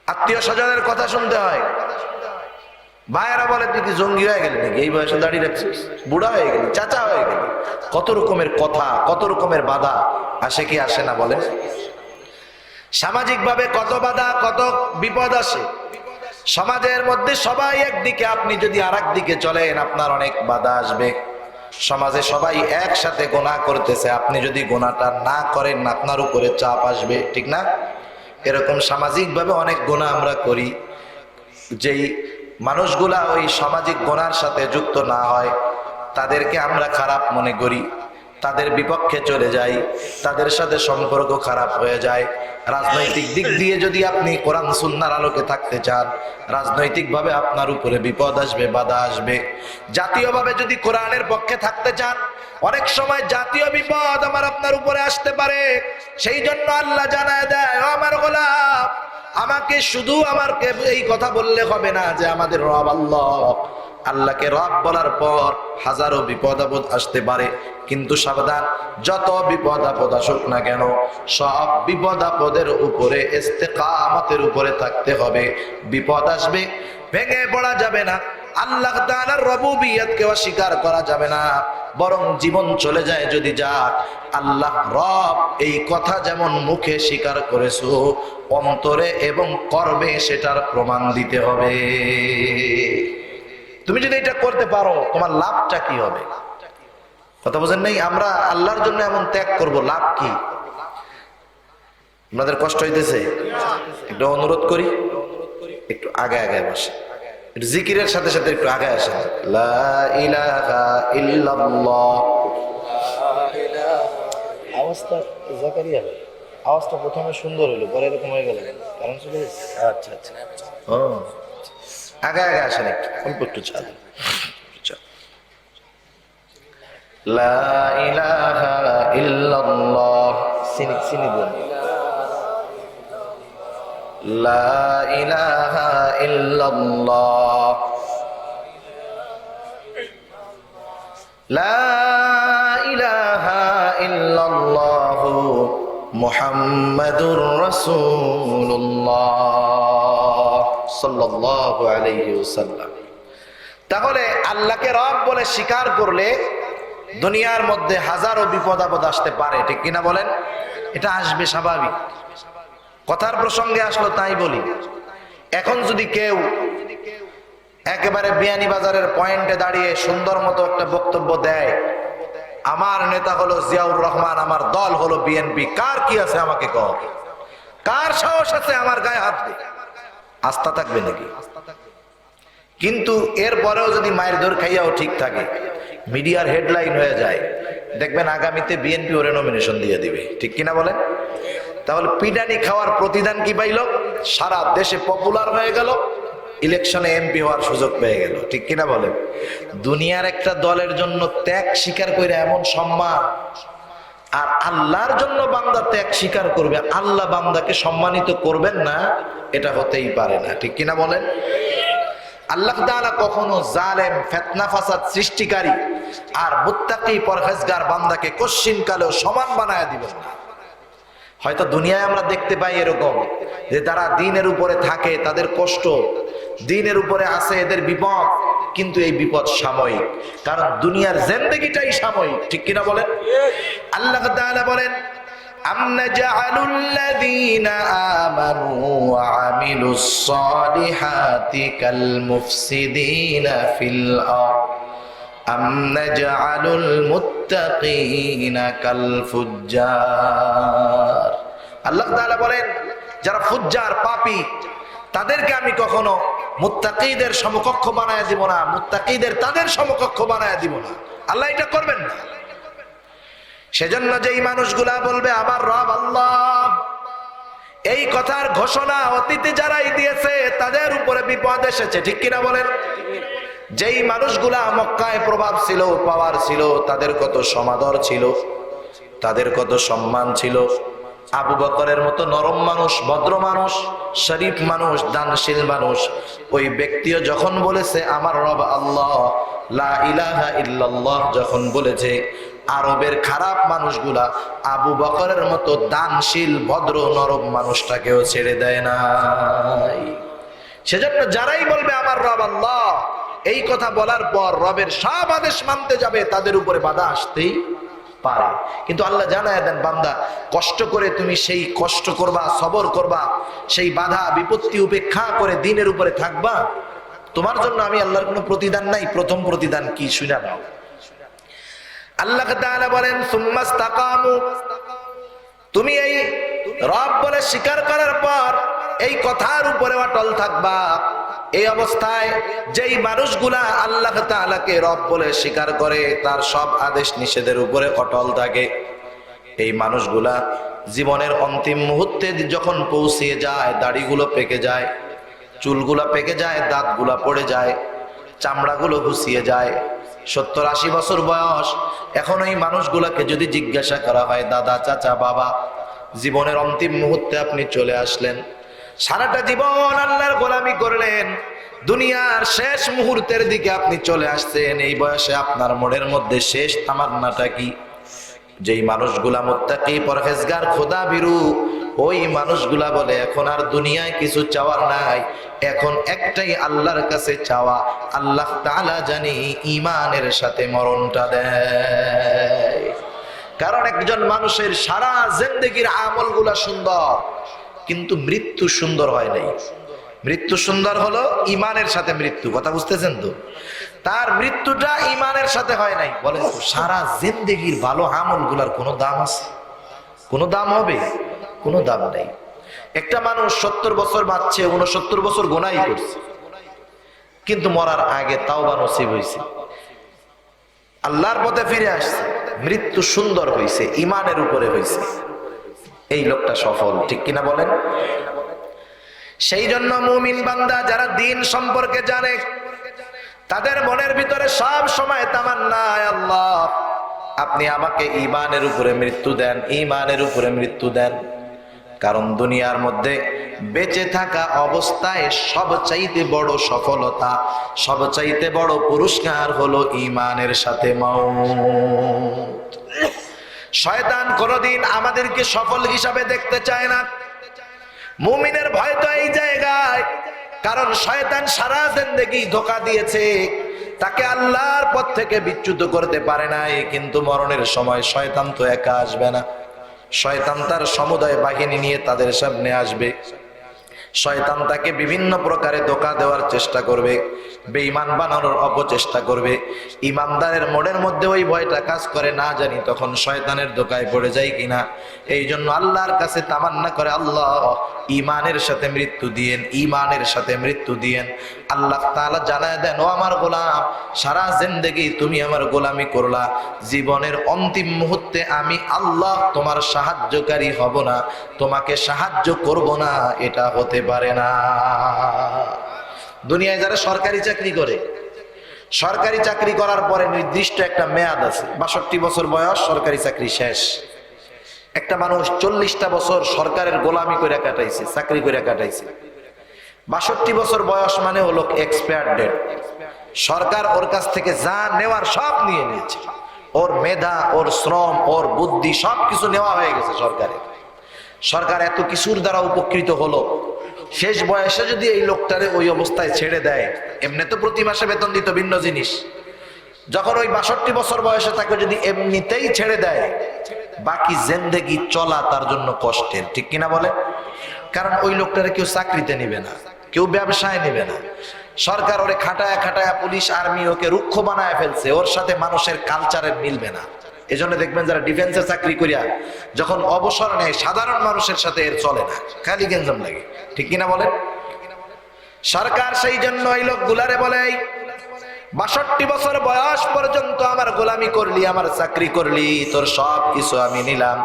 আত্মীয় স্বজনের কথা শুনতে হয়। ভাইয়েরা বলে তুই কি জঙ্গি হয়ে গেলি নাকি, এই বয়সে দাঁড়িয়ে রাখছিস, বুড়া হয়ে গেলি, চাচা হয়ে গেলি। কত রকমের কথা, কত রকমের বাধা আসে কি আসে না বলে? সামাজিক ভাবে কত বাধা, কত বিপদ আসে। সমাজের মধ্যে সবাই একদিকে, আপনি যদি আর একদিকে চলেন আপনার অনেক বাধা আসবে। সমাজে সবাই একসাথে গুনাহ করতেছে, আপনি যদি গুনাহটা না করেন আপনার উপরে চাপ আসবে, ঠিক না? এরকম সামাজিক ভাবে অনেক গুনাহ আমরা করি। যেই মানুষগুলা ওই সামাজিক গুনার সাথে যুক্ত না হয় তাদেরকে আমরা খারাপ মনে করি। তাদের বিপক্ষে চলে যায়, তাদের সাথে সম্পর্ক খারাপ হয়ে যায়। রাজনৈতিক দিক দিয়ে যদি আপনি কোরআন সুন্নাহর আলোকে থাকতে চান, রাজনৈতিকভাবে আপনার উপরে বিপদ আসবে, বাধা আসবে। জাতীয়ভাবে যদি কোরআনের পক্ষে থাকতে চান, অনেক সময় জাতীয় বিপদ আমার আপনার উপরে আসতে পারে। সেই জন্য আল্লাহ জানায় দেয়, ও আমার গোলাম, আমাকে শুধু আমাকে এই কথা বললে হবে না যে আমাদের রব আল্লাহ। আল্লাহকে রব বলার পর হাজারো বিপদ আপদ আসতে পারে, কিন্তু সাবধান, যত বিপদ আপদ আসুক না কেন, সব বিপদ আপদের উপরে ইস্তেকামতের উপরে থাকতে হবে। বিপদ আসবে, ভেঙে পড়া যাবে না। আল্লাহ তাআলার রুবুবিয়তকে অস্বীকার করা যাবে না, বরং জীবন চলে যায় যদি যাক, আল্লাহ রব এই কথা যেমন মুখে স্বীকার করেছো, অন্তরে এবং কর্মে সেটার প্রমাণ দিতে হবে। তুমি যদি এটা করতে পারো, তোমার লাভটা কি হবে? কথা বোঝেন নাই? আমরা আল্লাহর জন্য এমন ত্যাগ করব, লাভ কি? আপনাদের কষ্ট হইতেছে? একটু অনুরোধ করি, একটু আগে আগে বসে, একটু জিকিরের সাথে সাথে একটু আগে আসেন। লা ইলাহা ইল্লাল্লাহ। আওয়াজটা জাকারিয়া, আওয়াজটা প্রথমে সুন্দর হলো, পরে এরকম হয়ে গেল, কারণ চলে গেছে। আচ্ছা আচ্ছা, ও আগে আগে আসেন, একটু একটু চাল। লা ইলাহা ইল্লাল্লাহ। সিনি সিনি বল। লা ইলাহা ইল্লাল্লাহ। লা ইলাহা ইল্লাল্লাহ মুহাম্মাদুর রাসূলুল্লাহ সাল্লাল্লাহু আলাইহি ওয়াসাল্লাম। তাহলে আল্লাহকে রব বলে স্বীকার করলে দুনিয়ার মধ্যে হাজারো বিপদ আপদ আসতে পারে, ঠিক কিনা বলেন? এটা আসবে, স্বাভাবিক। কথার প্রসঙ্গে আসলো তাই বলি, এখন যদি কেউ একেবারে বিয়ানীবাজারের পয়েন্টে দাঁড়িয়ে সুন্দর মতো একটা বক্তব্য দেয়, আমার নেতা হলো জিয়াউর রহমান, আমার দল হলো বিএনপি, কার কি আছে আমাকে কর, কার সাহস আছে আমার গায়ে হাত দিয়ে, আস্থা থাকবে নাকি? কিন্তু এরপরেও যদি মায়ের দৌড় খাইয়াও ঠিক থাকে, মিডিয়ার হেডলাইন হয়ে যায়, দেখবেন আগামীতে বিএনপি ওরে নমিনেশন দিয়ে দিবে, ঠিক কিনা বলেন? তাহলে পিডানি খাওয়ার প্রতিদান কি পাইল? সারা দেশে পপুলার হয়ে গেল, ইলেকশনে এমপি হওয়ার সুযোগ পেয়ে গেল, ঠিক কিনা বলেন? দুনিয়ার একটা দলের জন্য ত্যাগ স্বীকার করে এমন সম্মান, আর আল্লাহর জন্য বান্দা ত্যাগ স্বীকার করবে, আল্লাহ বান্দাকে সম্মানিত করবেন না, এটা হতেই পারে না, ঠিক কিনা বলেন? আল্লাহ তাআলা কখনো জালেম, ফিতনা ফাসাদ সৃষ্টিকারী আর মুত্তাকি পরহেজগার বান্দাকে কশ্চিন কালেও সমান বানায় দিবেন না। হয়তো দুনিয়ায় আমরা দেখতে পাই এরকম যে তারা দ্বীনের উপরে থাকে, তাদের কষ্ট, দ্বীনের উপরে আছে এদের বিপদ, কিন্তু এই বিপদ সাময়িক, কারণ দুনিয়ার জিন্দেগিটাই সাময়িক, ঠিক কিনা বলেন? আল্লাহ তাআলা বলেন, أم نجعل الذين آمنوا وعملوا الصالحات كالمفسدين في الأرض أم نجعل المتقين كالفجار। আল্লাহ তাআলা বলেন, যারা ফুজ্জার, পাপী, তাদেরকে আমি কখনো মুত্তাকিদের সমকক্ষ বানায় দিব না, মুত্তাকিদের তাদের সমকক্ষ বানায় দিব না। আল্লাহ এটা করবেন না। সেজন্য যেই মানুষগুলা বলবে আমার রব আল্লাহ, এই কথার ঘোষণা অতীতে যারাই দিয়েছে তাদের উপরে বিপদ এসেছে, ঠিক কিনা বলেন? যেই মানুষগুলা মক্কায় প্রভাব ছিল, পাওয়ার ছিল, তাদের কত সমাদর ছিল, তাদের কত সম্মান ছিল। আবু বকরের মতো নরম মানুষ, ভদ্র মানুষ, শরীফ মানুষ, দানশীল মানুষ, ওই ব্যক্তিও যখন বলেছে আমার রব আল্লাহ, লা ইলাহা ইল্লাল্লাহ যখন বলেছে, আরবের খারাপ মানুষগুলা আবু বকরের মতো দানশীল, ভদ্র, নরম মানুষটাকেও ছেড়ে দেয় নাই। সেজন্য যারাই বলবে আমার রব আল্লাহ, এই কথা বলার পর রবের সব আদেশ মানতে যাবে, তাদের উপরে বাধা আসতেই পারে। কিন্তু আল্লাহ জানায় দেন, বান্দা কষ্ট করে তুমি সেই কষ্ট করবা, সবর করবা, সেই বাধা বিপত্তি উপেক্ষা করে দ্বীনের উপরে থাকবা, তোমার জন্য আমি আল্লাহর কোনো প্রতিদান নাই। প্রথম প্রতিদান কি শুনে নাও। আল্লাহ তাআলা বলেন, সুম্মাস্তাকামু, তুমি এই রব বলে স্বীকার করার পর এই কথার উপরে অটল থাকবা, এই অবস্থায় যেই মানুষগুলা আল্লাহ তাআলাকে রব বলে স্বীকার করে, তার সব আদেশ নিষেধের উপরে অটল থাকে, এই মানুষগুলা জীবনের অন্তিম মুহূর্তে যখন পৌঁছিয়ে যায়, দাড়িগুলো পেকে যায়, চুলগুলা পেকে যায়, দাঁতগুলা পড়ে যায়, চামড়াগুলো ঘুষিয়ে যায়, 70-80 বছর বয়স। এখন এই মানুষগুলাকে যদি জিজ্ঞাসা করা হয়, দাদা, চাচা, বাবা, জীবনের অন্তিম মুহূর্তে আপনি চলে আসলেন, সারাটা জীবন আল্লাহর গোলামি করলেন, দুনিয়ার শেষ মুহূর্তের দিকে আপনি চলে আসছেন, এই বয়সে আপনার মনের মধ্যে শেষ তামান্নাটা কি? যেই মানুষগুলা মুত্তাকি, পরহেজগার, খোদা ভীরু, ওই মানুষগুলা বলে এখন আর দুনিয়ায় কিছু চাওয়ার নাই, এখন একটাই আল্লাহর কাছে চাওয়া, আল্লাহ তাআলা জানি ঈমানের সাথে মরণটা দেয়। কারণ একজন মানুষের সারা জিন্দেগির আমলগুলা সুন্দর, কিন্তু মৃত্যু সুন্দর হয় নাই। মৃত্যু সুন্দর হলো ঈমানের সাথে মৃত্যু, কথা বুঝতেছেন তো? তার মৃত্যুটা ঈমানের সাথে হয় নাই। বলেন তো, সারা জিন্দেগির ভালো আমলগুলার কোনো দাম আছে? কোনো দাম হবে? কোনো দাম নেই। একটা মানুষ 70 বছর বাঁচছে, 69 বছর গুনাহ করছে, কিন্তু মরার আগে তাওবা নসিব হয়েছে, আল্লাহর পথে ফিরে আসছে, মৃত্যু সুন্দর হয়েছে, ঈমানের উপরে হয়েছে, এই লোকটা সফল, ঠিক কিনা বলেন? সেই জন্য মুমিন বান্দা যারা দিন সম্পর্কে জানে, তাদের মনের ভিতরে সব সময় তামান্না, আল্লাহ আপনি আমাকে ঈমানের উপরে মৃত্যু দেন, ঈমানের উপরে মৃত্যু দেন। কারণ দুনিয়ার মধ্যে বেঁচে থাকা অবস্থায় সবচাইতে বড় সফলতা, সবচাইতে বড় পুরস্কার হলো ঈমানের সাথে মওত। শয়তান কোনদিন আমাদেরকে সফল হিসাবে দেখতে চায় না। মুমিনের ভয় তো এই জায়গায়, কারণ শয়তান সারা জিন্দেগি ধোঁকা দিয়েছে, তাকে আল্লাহর পথ থেকে বিচ্যুত করতে পারে নাই। কিন্তু মরণের সময় শয়তান তো একা আসবে না, শয়তান তার সমুদায় বাহিনী নিয়ে তাদের সামনে আসবে। শয়তান তাকে বিভিন্ন প্রকারে ধোঁকা দেওয়ার চেষ্টা করবে, বেঈমান বানানোর অপচেষ্টা করবে। ইমানদারের মনের মধ্যে ওই ভয়টা কাজ করে, না জানি তখন শয়তানের ধোঁকায় পড়ে যায় কিনা। এই জন্য আল্লাহর কাছে তামান্না করে, আল্লাহ ঈমানের সাথে মৃত্যু দিয়েন, ঈমানের সাথে মৃত্যু দিয়েন। আল্লাহ তাআলা জানায় দেন, ও আমার গোলাম, সারা জিন্দেগি তুমি আমার গোলামি করলা, জীবনের অন্তিম মুহূর্তে আমি আল্লাহ তোমার সাহায্যকারী হব না, তোমাকে সাহায্য করব না, এটা হতে পারে না। দুনিয়ায় যারা সরকারি চাকরি করে, সরকারি চাকরি করার পরে নির্দিষ্ট একটা মেয়াদ আছে, 62 বছর বয়স, সরকারি চাকরি শেষ। একটা মানুষ 40টা বছর সরকারের গোলামি করে কাটাইছে, চাকরি করে কাটাইছে। 62 বছর বয়স মানে হলো এক্সপায়ার ডেট। সরকার ওর কাছ থেকে যা নেওয়ার সব নিয়ে নিয়েছে, ওর মেধা, ওর শ্রম, ওর বুদ্ধি সবকিছু নেওয়া হয়ে গেছে সরকারের। সরকার এত কিছুর দ্বারা উপকৃত হলো, শেষ বয়সে যদি এই লোকটারে ওই অবস্থায় ছেড়ে দেয়, এমনি তো প্রতি মাসে বেতন দিত, ভিন্ন জিনিস। যখন ওই 62 বছর বয়সে তাকে যদি এমনিতেই ছেড়ে দেয়, বাকি জিন্দেগি চলা তার জন্য কষ্টের, ঠিক কিনা বলে? কারণ ওই লোকটারে কেউ চাকরিতে নিবে না, কেউ ব্যবসায় নিবে না। সরকার ওরে খাটায় খাটায়, পুলিশ আর্মি ওকে রুক্ষ বানায় ফেলছে, ওর সাথে মানুষের কালচারের মিলবে না। এজন্য দেখবেন যারা ডিফেন্সে চাকরি করিয়া যখন অবসর নেয়, সাধারণ মানুষের সাথে এর চলে না, খালি গেঞ্জাম লাগে, ঠিক কিনা বলেন? সরকার সেই জন্য এই লোকগুলারে বলে, 62 বছর বয়স পর্যন্ত আমার গোলামি করলি, আমার চাকরি করলি, তোর সব কিছু আমি নিলাম,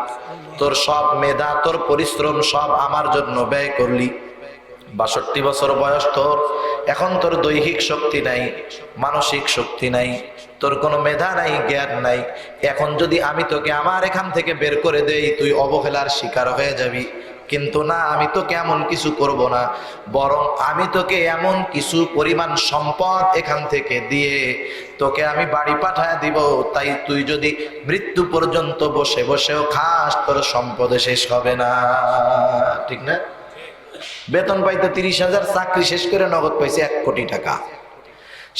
তোর সব মেধা, তোর পরিশ্রম সব আমার জন্য ব্যয় করলি। 62 বছর বয়স তোর, এখন তোর দৈহিক শক্তি নাই, মানসিক শক্তি নাই, তোর কোনো মেধা নাই, জ্ঞান নাই। এখন যদি আমি তোকে আমার এখান থেকে বের করে দেই, তুই অবহেলার শিকার হয়ে যাবি। কিন্তু না, আমি তোকে এমন কিছু করব না, বরং আমি তোকে এমন কিছু পরিমাণ সম্পদ এখান থেকে দিয়ে তোকে আমি বাড়ি পাঠায় দিব। তাই তুই যদি মৃত্যু পর্যন্ত বসে বসেও খাস, তোর সম্পদে শেষ হবে না, ঠিক না? বেতন পাইতে 30,000, চাকরি শেষ করে নগদ পাইছে 1 কোটি টাকা।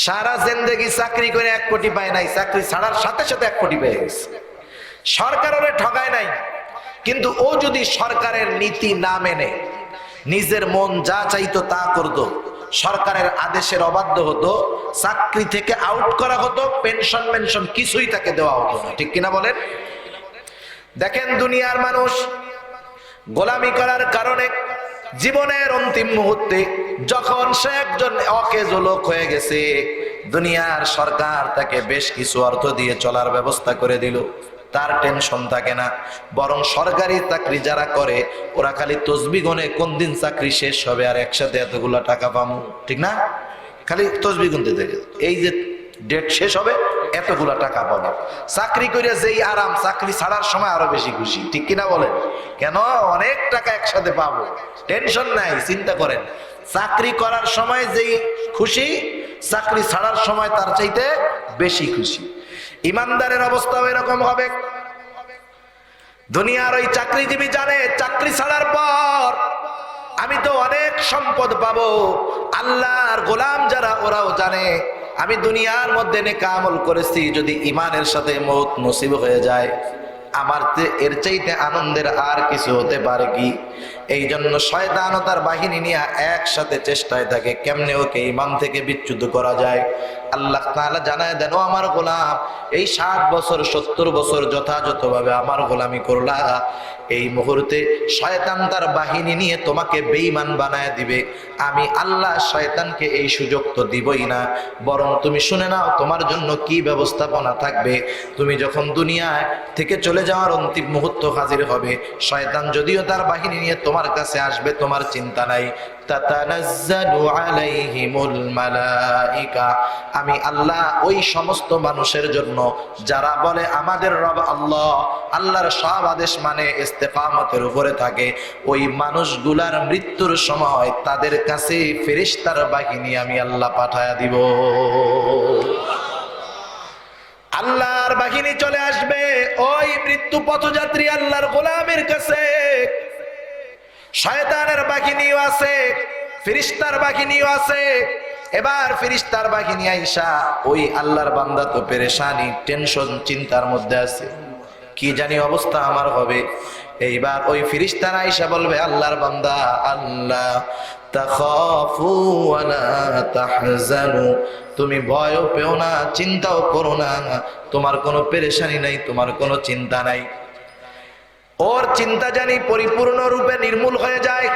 সারা জিন্দেগি চাকরি করে 1 কোটি পায় নাই, চাকরি ছাড়ার সাথে সাথে 1 কোটি পেয়ে গেছে। সরকার ওরে ঠকায় নাই, কিন্তু ও যদি সরকারের নীতি না মেনে নিজের মন যা চাইতো তা করতো, সরকারের আদেশের অবাধ্য হতো, চাকরি থেকে আউট করা হতো, পেনশন মেনশন কিছুই তাকে দেওয়া হতো না, ঠিক কিনা বলেন? দেখেন, দুনিয়ার মানুষ গোলামি করার কারণে জীবনের অন্তিম মুহূর্তে যখন সে একজন অকেজ লোক হয়ে গেছে, দুনিয়ার সরকার তাকে বেশ কিছু অর্থ দিয়ে চলার ব্যবস্থা করে দিল, তার টেনশন থাকে না। বরং সরকারি চাকরি যারা করে ওরা খালি তসবি গনে কোন দিন চাকরি শেষ হবে আর একসাথে এতগুলা টাকা পাবো, ঠিক না? খালি তসবি গুনতে থাকে, এই যে ডেট শেষ হবে এতগুলা টাকা পাবো। চাকরি করে যেই আরাম, চাকরি ছাড়ার সময় আরো বেশি খুশি, ঠিক কিনা বলেন? কেন? অনেক টাকা একসাথে পাবো, টেনশন নাই। চিন্তা করেন, চাকরি করার সময় যেই খুশি, চাকরি ছাড়ার সময় তার চাইতে বেশি খুশি। ইমানদারের অবস্থাও এরকম হবে। দুনিয়ার ওই চাকরিজীবী জানে চাকরি ছাড়ার পর আমি তো অনেক সম্পদ পাবো। আল্লাহর গোলাম যারা ওরাও জানে আমি দুনিয়ার মধ্যে নেক আমল করেছি, যদি ইমানের সাথে মউত নসিব হয়ে যায় আমার এর চাইতে আনন্দের আর কিছু হতে পারে কি? এই জন্য শয়তান ও তার বাহিনী নিয়ে একসাথে চেষ্টায় থাকে কেমনে ওকে ইমান থেকে বিচ্যুত করা যায়। আল্লাহ তাআলা জানায় দেন, ও আমার গোলাম, এই 60 বছর 70 বছর যথাযথভাবে আমার গোলামি করলা, এই মুহূর্তে শয়তান তার বাহিনী নিয়ে তোমাকে বেঈমান বানায় দিবে। আমি আল্লাহ শয়তানকে এই সুযোগ তো দিবই না, বরং তুমি শুনে নাও তোমার জন্য কি ব্যবস্থাপনা থাকবে। তুমি যখন দুনিয়ায় থেকে চলে যাওয়ার অন্তিম মুহূর্ত হাজির হবে, শয়তান যদিও তার বাহিনী নিয়ে তোমার কাছে আসবে, তোমার চিন্তা নাই। তাতানাজ্জালু আলাইহিমুল মালাইকা, আমি আল্লাহ ওই সমস্ত মানুষের জন্য যারা বলে আমাদের রব আল্লাহ, আল্লাহর সব আদেশ মানে ইস্তেকামতের উপরে থাকে, ওই মানুষগুলার মৃত্যুর সময় তাদের কাছে ফেরেশতার বাহিনী আমি আল্লাহ পাঠায়া দিব। আল্লাহর বাহিনী চলে আসবে ওই মৃত্যু পথযাত্রী আল্লাহর গোলামের কাছে। শয়তানের বাহিনীও আছে, ফেরেশতার বাহিনীও আছে। এবার ফেরেশতার বাহিনী আইসা ওই আল্লাহর বান্দা তো পেরেশানি, টেনশন, চিন্তার মধ্যে আছে, কি জানি অবস্থা আমার হবে। এইবার ওই ফেরেশতারা আইসা বলবে আল্লাহর বান্দা, আল্লাহ তাখাফু ওয়া লা তাহজানু, তুমি ভয়ও পেও না, চিন্তাও করো না, তোমার কোনো পেরেশানি নাই, তোমার কোনো চিন্তা নাই। ওর চিন্তা জানি পরিপূর্ণ রূপে নির্মূল হয়ে যায়।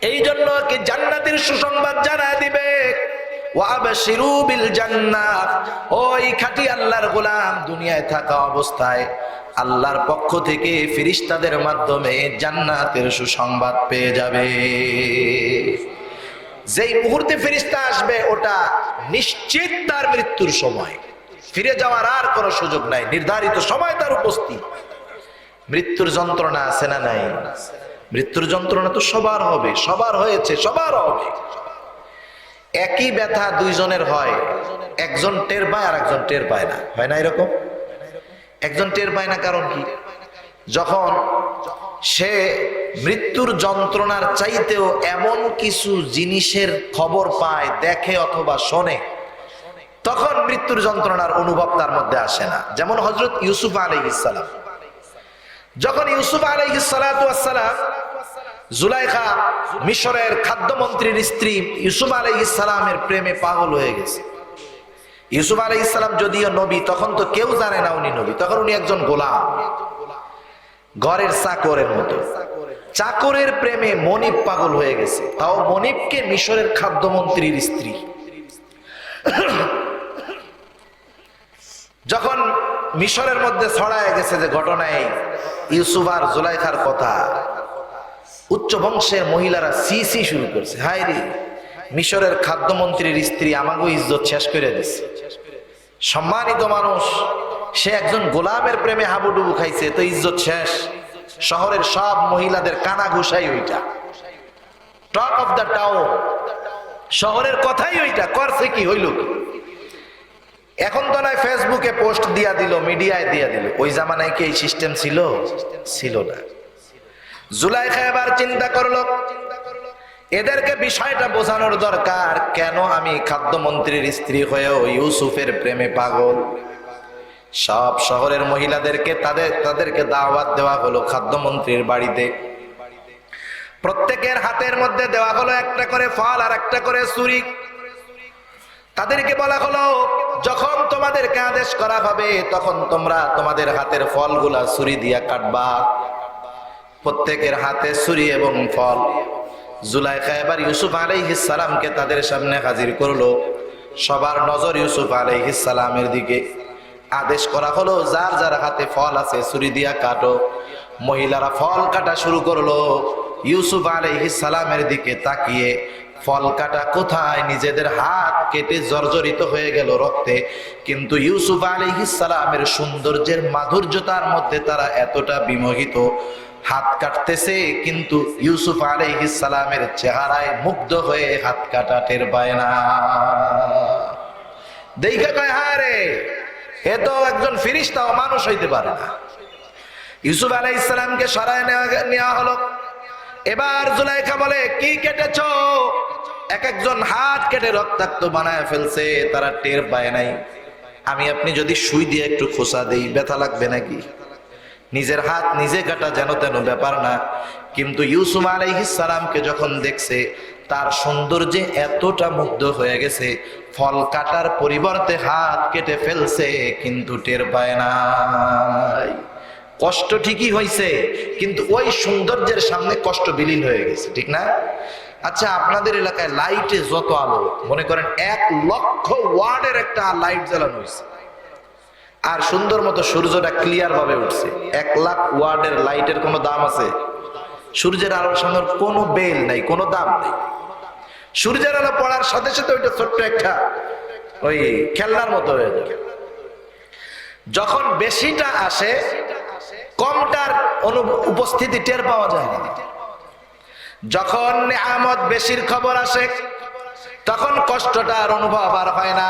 এই জন্য কি জান্নাতের সুসংবাদ জানায় দিবে, ওয়াবশিরু বিল জান্নাত। ওই খাঁটি আল্লাহর গোলাম দুনিয়ায় থাকা অবস্থায় আল্লাহর পক্ষ থেকে ফেরেশতাদের মাধ্যমে জান্নাতের সুসংবাদ পেয়ে যাবে। যেই মুহূর্তে ফেরেশতা আসবে ওটা নিশ্চিত তার মৃত্যুর সময়, ফিরে যাওয়ার আর কোনো সুযোগ নাই, নির্ধারিত সময় তার উপস্থিত। মৃত্যুর যন্ত্রণা আছে না নাই? মৃত্যুর যন্ত্রণা তো সবার হবে, সবার হয়েছে, সবার হবে। একই ব্যথা দুইজনের হয়, একজন টের পায় আর একজন টের পায় না, হয় না এরকম? একজন টের পায় না কারণ কি? যখন সে মৃত্যুর যন্ত্রণার চাইতেও এমন কিছু জিনিসের খবর পায়, দেখে অথবা শোনে, তখন মৃত্যুর যন্ত্রণার অনুভব তার মধ্যে আসে না। যেমন হযরত ইউসুফ আলাইহিস সালাম, যখন ইউসুফ আলাইহিস সালাতু ওয়াস সালাম, জুলাইখা মিশরের খাদ্যমন্ত্রীর স্ত্রী ইউসুফ আলাইহিস সালামের প্রেমে পাগল হয়ে গেছে। ইউসুফ আলাইহিস সালাম যদিও নবী, তখন তো কেউ জানে না উনি নবী, তখন উনি একজন গোলাম, ঘরের চাকরের মতো। চাকরের প্রেমে মনিব পাগল হয়ে গেছে, তাও মনিবকে মিশরের খাদ্যমন্ত্রীর স্ত্রী। যখন মিশরের মধ্যে ছড়ায় গেছে যে ঘটনায় ইউসুফ আর জুলাইখার কথা, উচ্চ বংশের মহিলারা সি সি শুরু করছে, হায় রে, মিশরের খাদ্যমন্ত্রীর স্ত্রী আমাকে ইজ্জত শেষ করে দিচ্ছে। সম্মানিত মানুষ, সে একজন গোলামের প্রেমে হাবুডুবু খাইছে, তো ইজ্জত শেষ। শহরের সব মহিলাদের কানা ঘুষাই ওইটা, টক অফ দ্য টাউন, শহরের কথাই ওইটা। করছে কি, হইল কি? এখন তো নয় ফেসবুকে পোস্ট দিয়া দিল, মিডিয়ায় দিয়া দিল, ওই জামানায় কি এই সিস্টেম ছিল? ছিল না। জুলাইখা এবার চিন্তা করলো এদেরকে বিষয়টা বোঝানোর দরকার, কেন আমি খাদ্যমন্ত্রীর স্ত্রী হয়েও ইউসুফের প্রেমে পাগল। সব শহরের মহিলাদেরকে তাদেরকে দাওয়াত দেওয়া হলো খাদ্যমন্ত্রীর বাড়িতে। প্রত্যেকের হাতের মধ্যে দেওয়া হলো একটা করে ফল আর একটা করে ছুরি। তাদেরকে বলা হলো যখন তোমাদেরকে আদেশ করা হবে তখন তোমরা তোমাদের হাতের ফলগুলা ছুরি দিয়া কাটবা। প্রত্যেকের হাতে ছুরি এবং ফল। জুলাইখা এবার ইউসুফ আলাইহিস সালামকে তাদের সামনে হাজির করলো। সবার নজর ইউসুফ আলাইহিস সালামের দিকে। আদেশ করা হলো, যার যার হাতে ফল আছে ছুরি দিয়া কাটো। মহিলারা ফল কাটা শুরু করলো। ইউসুফ আলাইহিস সালামের দিকে তাকিয়ে ফল কাটা কোথায়, নিজেদের হাত কেটে জর্জরিত হয়ে গেল রক্তে। কিন্তু ইউসুফ আলাইহিস সালামের সৌন্দর্যের মাধুর্যতার মধ্যে তারা এতটা বিমোহিত, হাত কাটতেছে কিন্তু ইউসুফ আলাইহিস সালামের চেহারায় মুগ্ধ হয়ে হাত কাটা টের পায় না। দেখে কয়, হায় রে, এ তো একজন ফেরেশতাও মানুষ হইতে পারে না। ইউসুফ আলাইহিস সালামকে সরায় নেওয়া হলো। এবার জুলাইখা বলে, কি কেটেছো? এক একজন হাত কেটে রক্তাক্ত বানায় ফেলছে, তারা টের পায় নাই। আমি আপনি যদি সুই দিয়ে একটু খোঁচা দেই, ব্যথা লাগবে নাকি? নিজের হাত নিজে কাটা যেন তেন ব্যাপার না। কিন্তু ইউসুফ আলাইহিস সালামকে যখন দেখছে, তার সৌন্দর্যে এতটা মুগ্ধ হয়ে গেছে, ফল কাটার পরিবর্তে হাত কেটে ফেলছে কিন্তু টের পায় নাই। কষ্ট ঠিকই হয়েছে, কিন্তু ওই সৌন্দর্যের সামনে কষ্ট বিলীন হয়ে গেছে, ঠিক না? আচ্ছা, আপনাদের এলাকায় লাইটে যত আলো, মনে করেন 1,00,000 ওয়াটের একটা লাইট জ্বালানো হয়েছে, আর সুন্দর মতো সূর্যটা ক্লিয়ার ভাবে উঠছে। 1,00,000 ওয়াটের লাইটের কোনো দাম আছে? সূর্যের আলোর সামনে কোনো বেল নাই, কোনো দাম নেই। সূর্যের আলো পড়ার সাথে সাথে ওইটা ছোট্ট একটা ওই খেলনার মতো হয়ে যাবে। যখন বেশিটা আসে, কমটার উপস্থিতি টের পাওয়া যায় না। যখন নিয়ামত বেশির খবর আসে, তখন কষ্টটার অনুভব আর হয় না।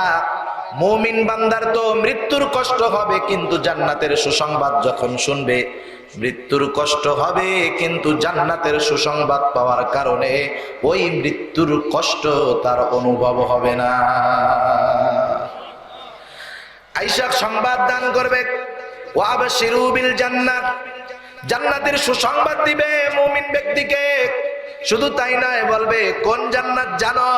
মুমিন বান্দার তো মৃত্যুর কষ্ট হবে, কিন্তু জান্নাতের সুসংবাদ যখন শুনবে, মৃত্যুর কষ্ট হবে কিন্তু জান্নাতের সুসংবাদ পাওয়ার কারণে ওই মৃত্যুর কষ্ট তার অনুভব হবে না। আয়েশা সংবাদ দান করবে, ওয়াবশিরু বিল জান্নাত, জান্নাতের সুসংবাদ দিবে মুমিন ব্যক্তিকে। শুধু তাই নয়, বলবে কোন জান্নাত জানো?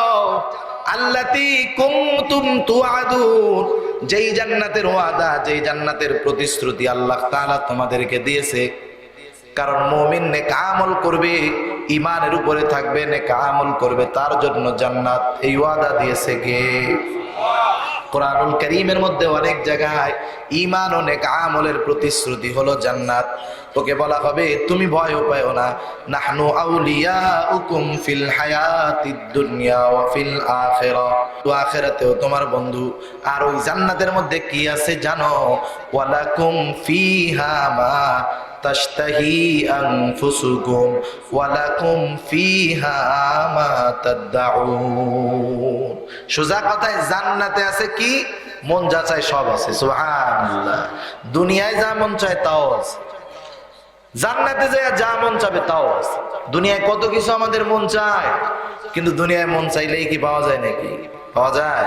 আল্লাতী কুনতুম তুআদুন, যেই জান্নাতের ওয়াদা, যেই জান্নাতের প্রতিশ্রুতি আল্লাহ তাআলা তোমাদেরকে দিয়েছে। কারণ মুমিন নেক আমল করবে, ঈমানের উপরে থাকবে, নেক আমল করবে, তার জন্য জান্নাত এই ওয়াদা দিয়েছে কে? কোরআনুল কারীমের মধ্যে অনেক জায়গায় ঈমান ও নেক আমলের প্রতিশ্রুতি হলো জান্নাত। তোকে বলা হবে, তুমি ভয় পাও না, নাহনু আউলিয়াউকুম ফিল হায়াতিদ দুনিয়া ওয়া ফিল আখিরাহ, তো আখিরাতেও তোমার বন্ধু। আর ওই জান্নাতের মধ্যে কি আছে জানো? ওয়ালাকুম ফিহা মা তাশতাহি আনফুসুকুম ওয়ালাকুম ফিহা মা তাদউন। সোজা কথায় জান্নাতে আছে কি? মন যা চায় সব আছে। সুবহানাল্লাহ। দুনিয়ায় যা মন চায় তাও আছে, জান্নাতে যায় যা মন চাবে তাও আছে। দুনিয়ায় কত কিছু আমাদের মন চায়, কিন্তু দুনিয়ায় মন চাইলেই কি পাওয়া যায় নাকি? পাওয়া যায়?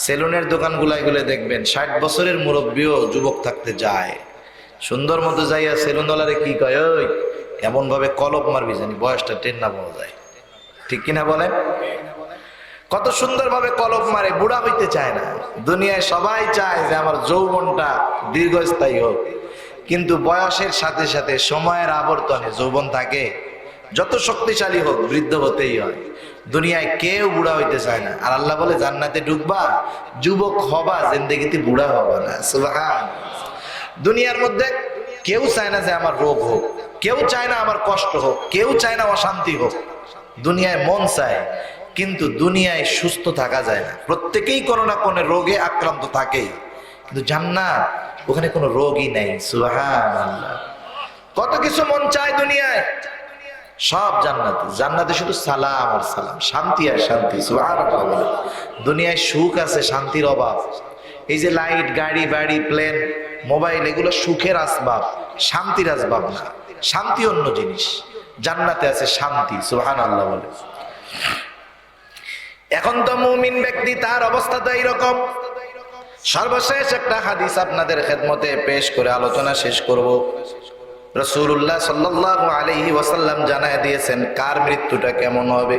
সেলুনের দোকানগুলাই গুলো দেখবেন, 60 বছরের মুরব্বীও যুবক থাকতে যায়। সুন্দর মতো যাইয়া সেলুনওয়ালারে কি কয়, ওই এমন ভাবে কলপ মারবি জানি বয়সটা টের না পাওয়া যায়। ঠিক কিনা বলেন? কত সুন্দর ভাবে কলপ মারে, বুড়া হইতে চায় না। দুনিয়ায় সবাই চায় যে আমার যৌবনটা দীর্ঘস্থায়ী হোক, কিন্তু বয়সের সাথে সাথে সময়ের আবর্তনে যৌবন থাকে। যত শক্তিশালী হোক, বৃদ্ধ হতেই হয়। দুনিয়ায় কেউ বুড়া হইতে চায় না। আর আল্লাহ বলে, জান্নাতে ঢুকবা, যুবক হবা, জিন্দেগিতে বুড়া হবা না। সুবহানাল্লাহ। দুনিয়ার মধ্যে কেউ চায় না যে আমার রোগ হোক, কেউ চায় না আমার কষ্ট হোক, কেউ চায় না অশান্তি হোক। দুনিয়ায় মন চায়, কিন্তু দুনিয়ায় সুস্থ থাকা যায় না। প্রত্যেকেই কোনো না কোনো রোগে আক্রান্ত থাকেই, কিন্তু জান্নাত, ওখানে কোনো রোগই নাই। সুবহানাল্লাহ। কত কিছু মন চায় দুনিয়ায়, সব জান্নাতে। জান্নাতে শুধু সালাম আর সালাম, শান্তি আর শান্তি। সুবহানাল্লাহ। দুনিয়ায় সুখ আছে, শান্তির অভাব। এই যে লাইট, গাড়ি, বাড়ি, প্লেন, মোবাইল, এগুলো সুখের আসবাব, শান্তির আসবাব না। শান্তি অন্য জিনিস, জান্নাতে আছে শান্তি। সুবহানাল্লাহ বলে। এখন তো মুমিন ব্যক্তি, তার অবস্থা তো এইরকম। সর্বশেষ একটা হাদিস আপনাদের খেদমতে পেশ করে আলোচনা শেষ করব। রাসূলুল্লাহ সাল্লাল্লাহু আলাইহি ওয়াসাল্লাম জানায় দিয়েছেন কার মৃত্যুটা কেমন হবে।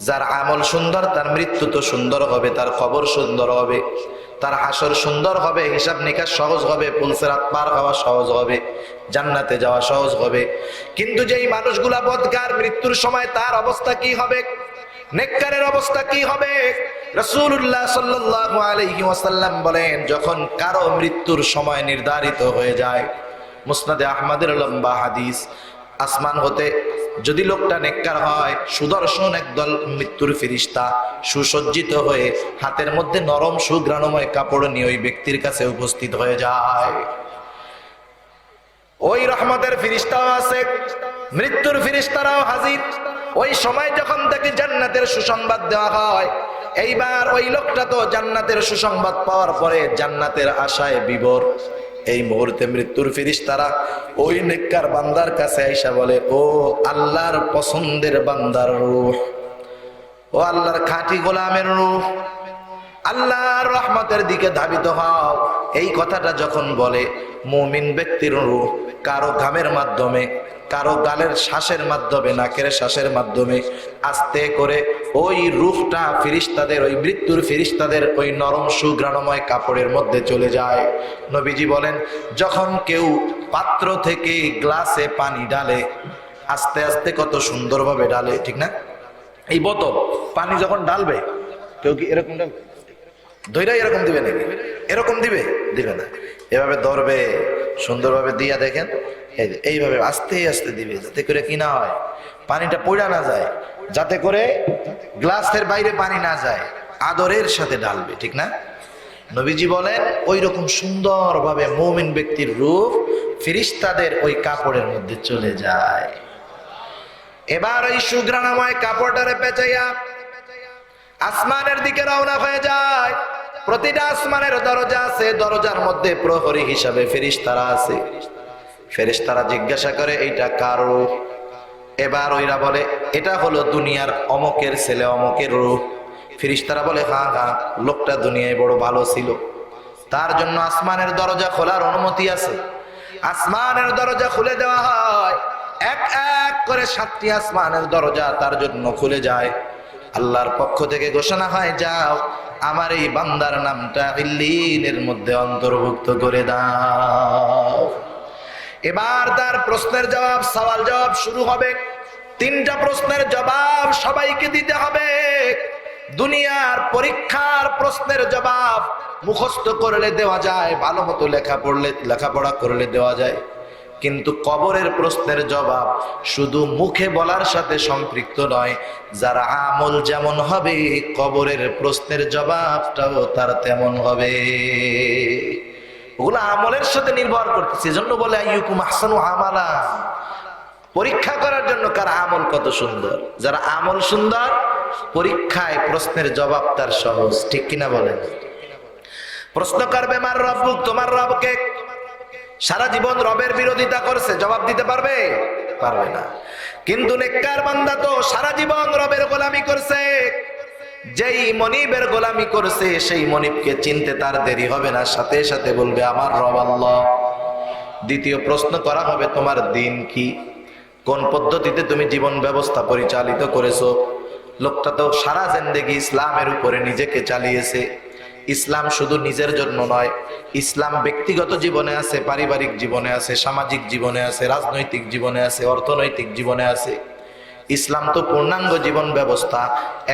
যার আমল সুন্দর, তার মৃত্যু তো সুন্দর হবে, তার খবর সুন্দর হবে। তার হাসর সুন্দর হবে, হিসাব নিকাশ সহজ হবে, পুলসিরাত পার হওয়া সহজ হবে, জান্নাতে যাওয়া সহজ হবে। কিন্তু যেই মানুষগুলা বদকার, মৃত্যুর সময় তার অবস্থা কি হবে, নেককারের অবস্থা কি হবে? রাসূলুল্লাহ সাল্লাল্লাহু আলাইহি ওয়াসাল্লাম বলেন, যখন কারো মৃত্যুর সময় নির্ধারিত হয়ে যায়, মুসনাদে আহমদের লম্বা হাদিস, আসমান হতে যদি লোকটা নেককার হয়, সুদর্শন একদল মৃত্যুর ফেরেশতা সুসজ্জিত হয়ে হাতের মধ্যে নরম সুঘ্রাণময় কাপড় নিয়ে ওই ব্যক্তির কাছে উপস্থিত হয়ে যায়। ওই রহমতের ফেরেশতাও আছে, মৃত্যুর ফেরেশতারাও হাজির। ওই সময় যখন তাকে জান্নাতের সুসংবাদ দেওয়া হয়, এইবার ওই লোকটা তো জান্নাতের সুসংবাদ পাওয়ার পরে জান্নাতের আশায় বিভোর। এই মুহূর্তে মৃত্যুর ফেরেশতারা ওই নেককার বান্দার কাছে আইসা বলে, ও আল্লাহর পছন্দের বান্দার রূহ, ও আল্লাহর খাঁটি গোলামের রূহ, আল্লাহর রহমতের দিকে ধাবিত হও। এই কথাটা যখন বলে, মুমিন ব্যক্তির রূহ কারো ঘামের মাধ্যমে, কারো গালের শ্বাসের মাধ্যমে, নাকের শ্বাসের মাধ্যমে আস্তে করে ওই রূহটা ফেরেশতাদের, ওই মৃত্যুর ফেরেশতাদের ওই নরম সুঘ্রাণময় কাপড়ের মধ্যে চলে যায়। নবীজি বলেন, যখন কেউ পাত্র থেকে গ্লাসে পানি ঢালে, আস্তে আস্তে কত সুন্দরভাবে ঢালে, ঠিক না? এই বোতল পানি যখন ঢালবে, কেউ কি এরকম ঢালবে? ধৈর্য এরকম দিবে নাকি? এরকম দিবে? দিবে না। এভাবে ধরবে, সুন্দরভাবে দিয়া দেখেন, এইভাবে আস্তে আস্তে দিবে, যাতে করে কি না হয়, পানিটা পড়া না যায়, যাতে করে গ্লাসের বাইরে পানি না যায়, আদরের সাথে ঢালবে, ঠিক না? নবীজি বলেন, ওই রকম সুন্দরভাবে মুমিন ব্যক্তির রূপ ফেরেশতাদের ওই কাপড়ের মধ্যে চলে যায়। এবার ওই সুঘ্রাণময় কাপড়টারে পেঁচাইয়া আসমানের দিকে রওনা হয়ে যায়। প্রতিটা আসমানের দরজা আছে, দরজার মধ্যে প্রহরী হিসাবে ফেরেশতারা আছে। ফেরেশতারা জিজ্ঞাসা করে, এইটা কার রূহ? এবার ওইরা বলে, এটা হলো দুনিয়ার অমকের ছেলে, অমকের রূহ। ফেরেশতারা বলে, হ্যাঁ হ্যাঁ, লোকটা দুনিয়ায় বড় ভালো ছিল, তার জন্য আসমানের দরজা খোলার অনুমতি আছে। আসমানের দরজা খুলে দেওয়া হয়, এক এক করে 7টি আসমানের দরজা তার জন্য খুলে যায়। আল্লাহর পক্ষ থেকে ঘোষণা হয়, যাও আমার এই বান্দার নামটা ইল্লিনের মধ্যে অন্তর্ভুক্ত করে দাও। এবার তার প্রশ্নের জবাব, সওয়াল জবাব শুরু হবে। 3টা প্রশ্নের জবাব সবাইকে দিতে হবে। দুনিয়ার পরীক্ষার প্রশ্নের জবাব মুখস্থ করলে দেওয়া যায়, ভালো মতো লেখাপড়া করলে দেওয়া যায়, কিন্তু কবরের প্রশ্নের জবাব শুধু মুখে বলার সাথে সম্পৃক্ত নয়। যার আমল যেমন হবে, কবরের প্রশ্নের জবাবটাও তার তেমন হবে। ওগুলো আমলের সাথে নির্ভর করতেছে। এজন্য বলে, আইয়ুকুম আহসানু আমালা, পরীক্ষা করার জন্য কার আমল কত সুন্দর। যারা আমল সুন্দর, পরীক্ষায় প্রশ্নের জবাব তার সহজ, ঠিক কিনা বলেন? প্রশ্ন করবে, মার রব্বুক, তোমার রবকে। সারা জীবন রবের বিরোধিতা করছে, জবাব দিতে পারবে? পারবে না। কিন্তু নেককার বান্দা তো সারা জীবন রবের গোলামি করছে। যেই মনিবের গোলামি করছে, সেই মনিবকে চিনতে তার দেরি হবে না, সাথে সাথে বলবে, আমার রব আল্লাহ। দ্বিতীয় প্রশ্ন করা হবে, তোমার দিন কি, কোন পদ্ধতিতে তুমি জীবন ব্যবস্থা পরিচালিত করেছো। লোকটা তো সারা জিন্দেগি ইসলামের উপরে নিজেকে চালিয়েছে। ইসলাম শুধু নিজের জন্য নয়, ইসলাম ব্যক্তিগত জীবনে আছে, পারিবারিক জীবনে আছে, সামাজিক জীবনে আছে, রাজনৈতিক জীবনে আছে, অর্থনৈতিক জীবনে আছে। ইসলাম তো পূর্ণাঙ্গ জীবন ব্যবস্থা।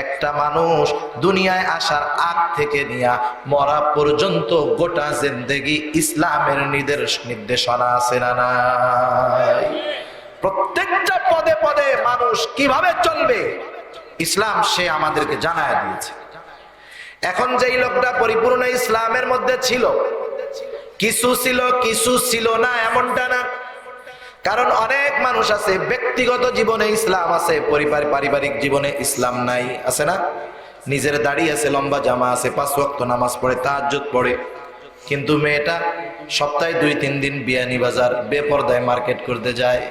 একটা মানুষ দুনিয়ায় আসার আগ থেকে নিয়ে মরা পর্যন্ত গোটা জিন্দেগি ইসলামের নির্দেশনা আছে না নাই? প্রত্যেকটা পদে পদে মানুষ কিভাবে চলবে, ইসলাম সে আমাদেরকে জানায় দিয়েছে। এখন যেই লোকটা পরিপূর্ণ ইসলামের মধ্যে ছিল, কিছু ছিল কিছু ছিল না এমনটা না। কারণ অনেক মানুষ আছে ব্যক্তিগত জীবনে ইসলাম আছে, পারিবারিক জীবনে ইসলাম নাই, আছে না? নিজের দাড়ি আছে, লম্বা জামা আছে, 5 ওয়াক্ত নামাজ পড়ে, তাহাজ্জুদ পড়ে, কিন্তু মেয়েটা সপ্তাহে 2-3 দিন বিয়ানি বাজার বেপরদায় মার্কেট করতে যায়,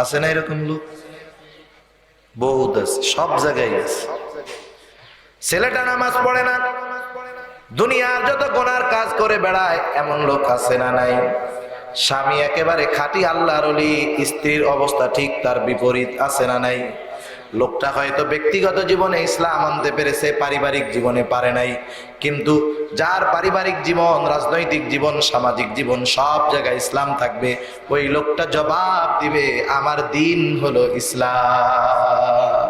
আছে না এরকম লোক? বহুত আছে, সব জায়গায় আছে। ছেলেটা নামাজ পড়ে না, দুনিয়ার যত গুনার কাজ করে বেড়ায়, এমন লোক আছে না নাই? স্বামী একেবারে খাঁটি আল্লাহর ওলি, স্ত্রীর অবস্থা ঠিক তার বিপরীত, আছে না নাই? লোকটা হয়তো ব্যক্তিগত জীবনে ইসলাম আনতে পেরেছে, পারিবারিক জীবনে পারে নাই, কিন্তু যার পারিবারিক জীবন, রাজনৈতিক জীবন, সামাজিক জীবন সব জায়গায় ইসলাম থাকবে, ওই লোকটা জবাব দিবে আমার দিন হলো ইসলাম।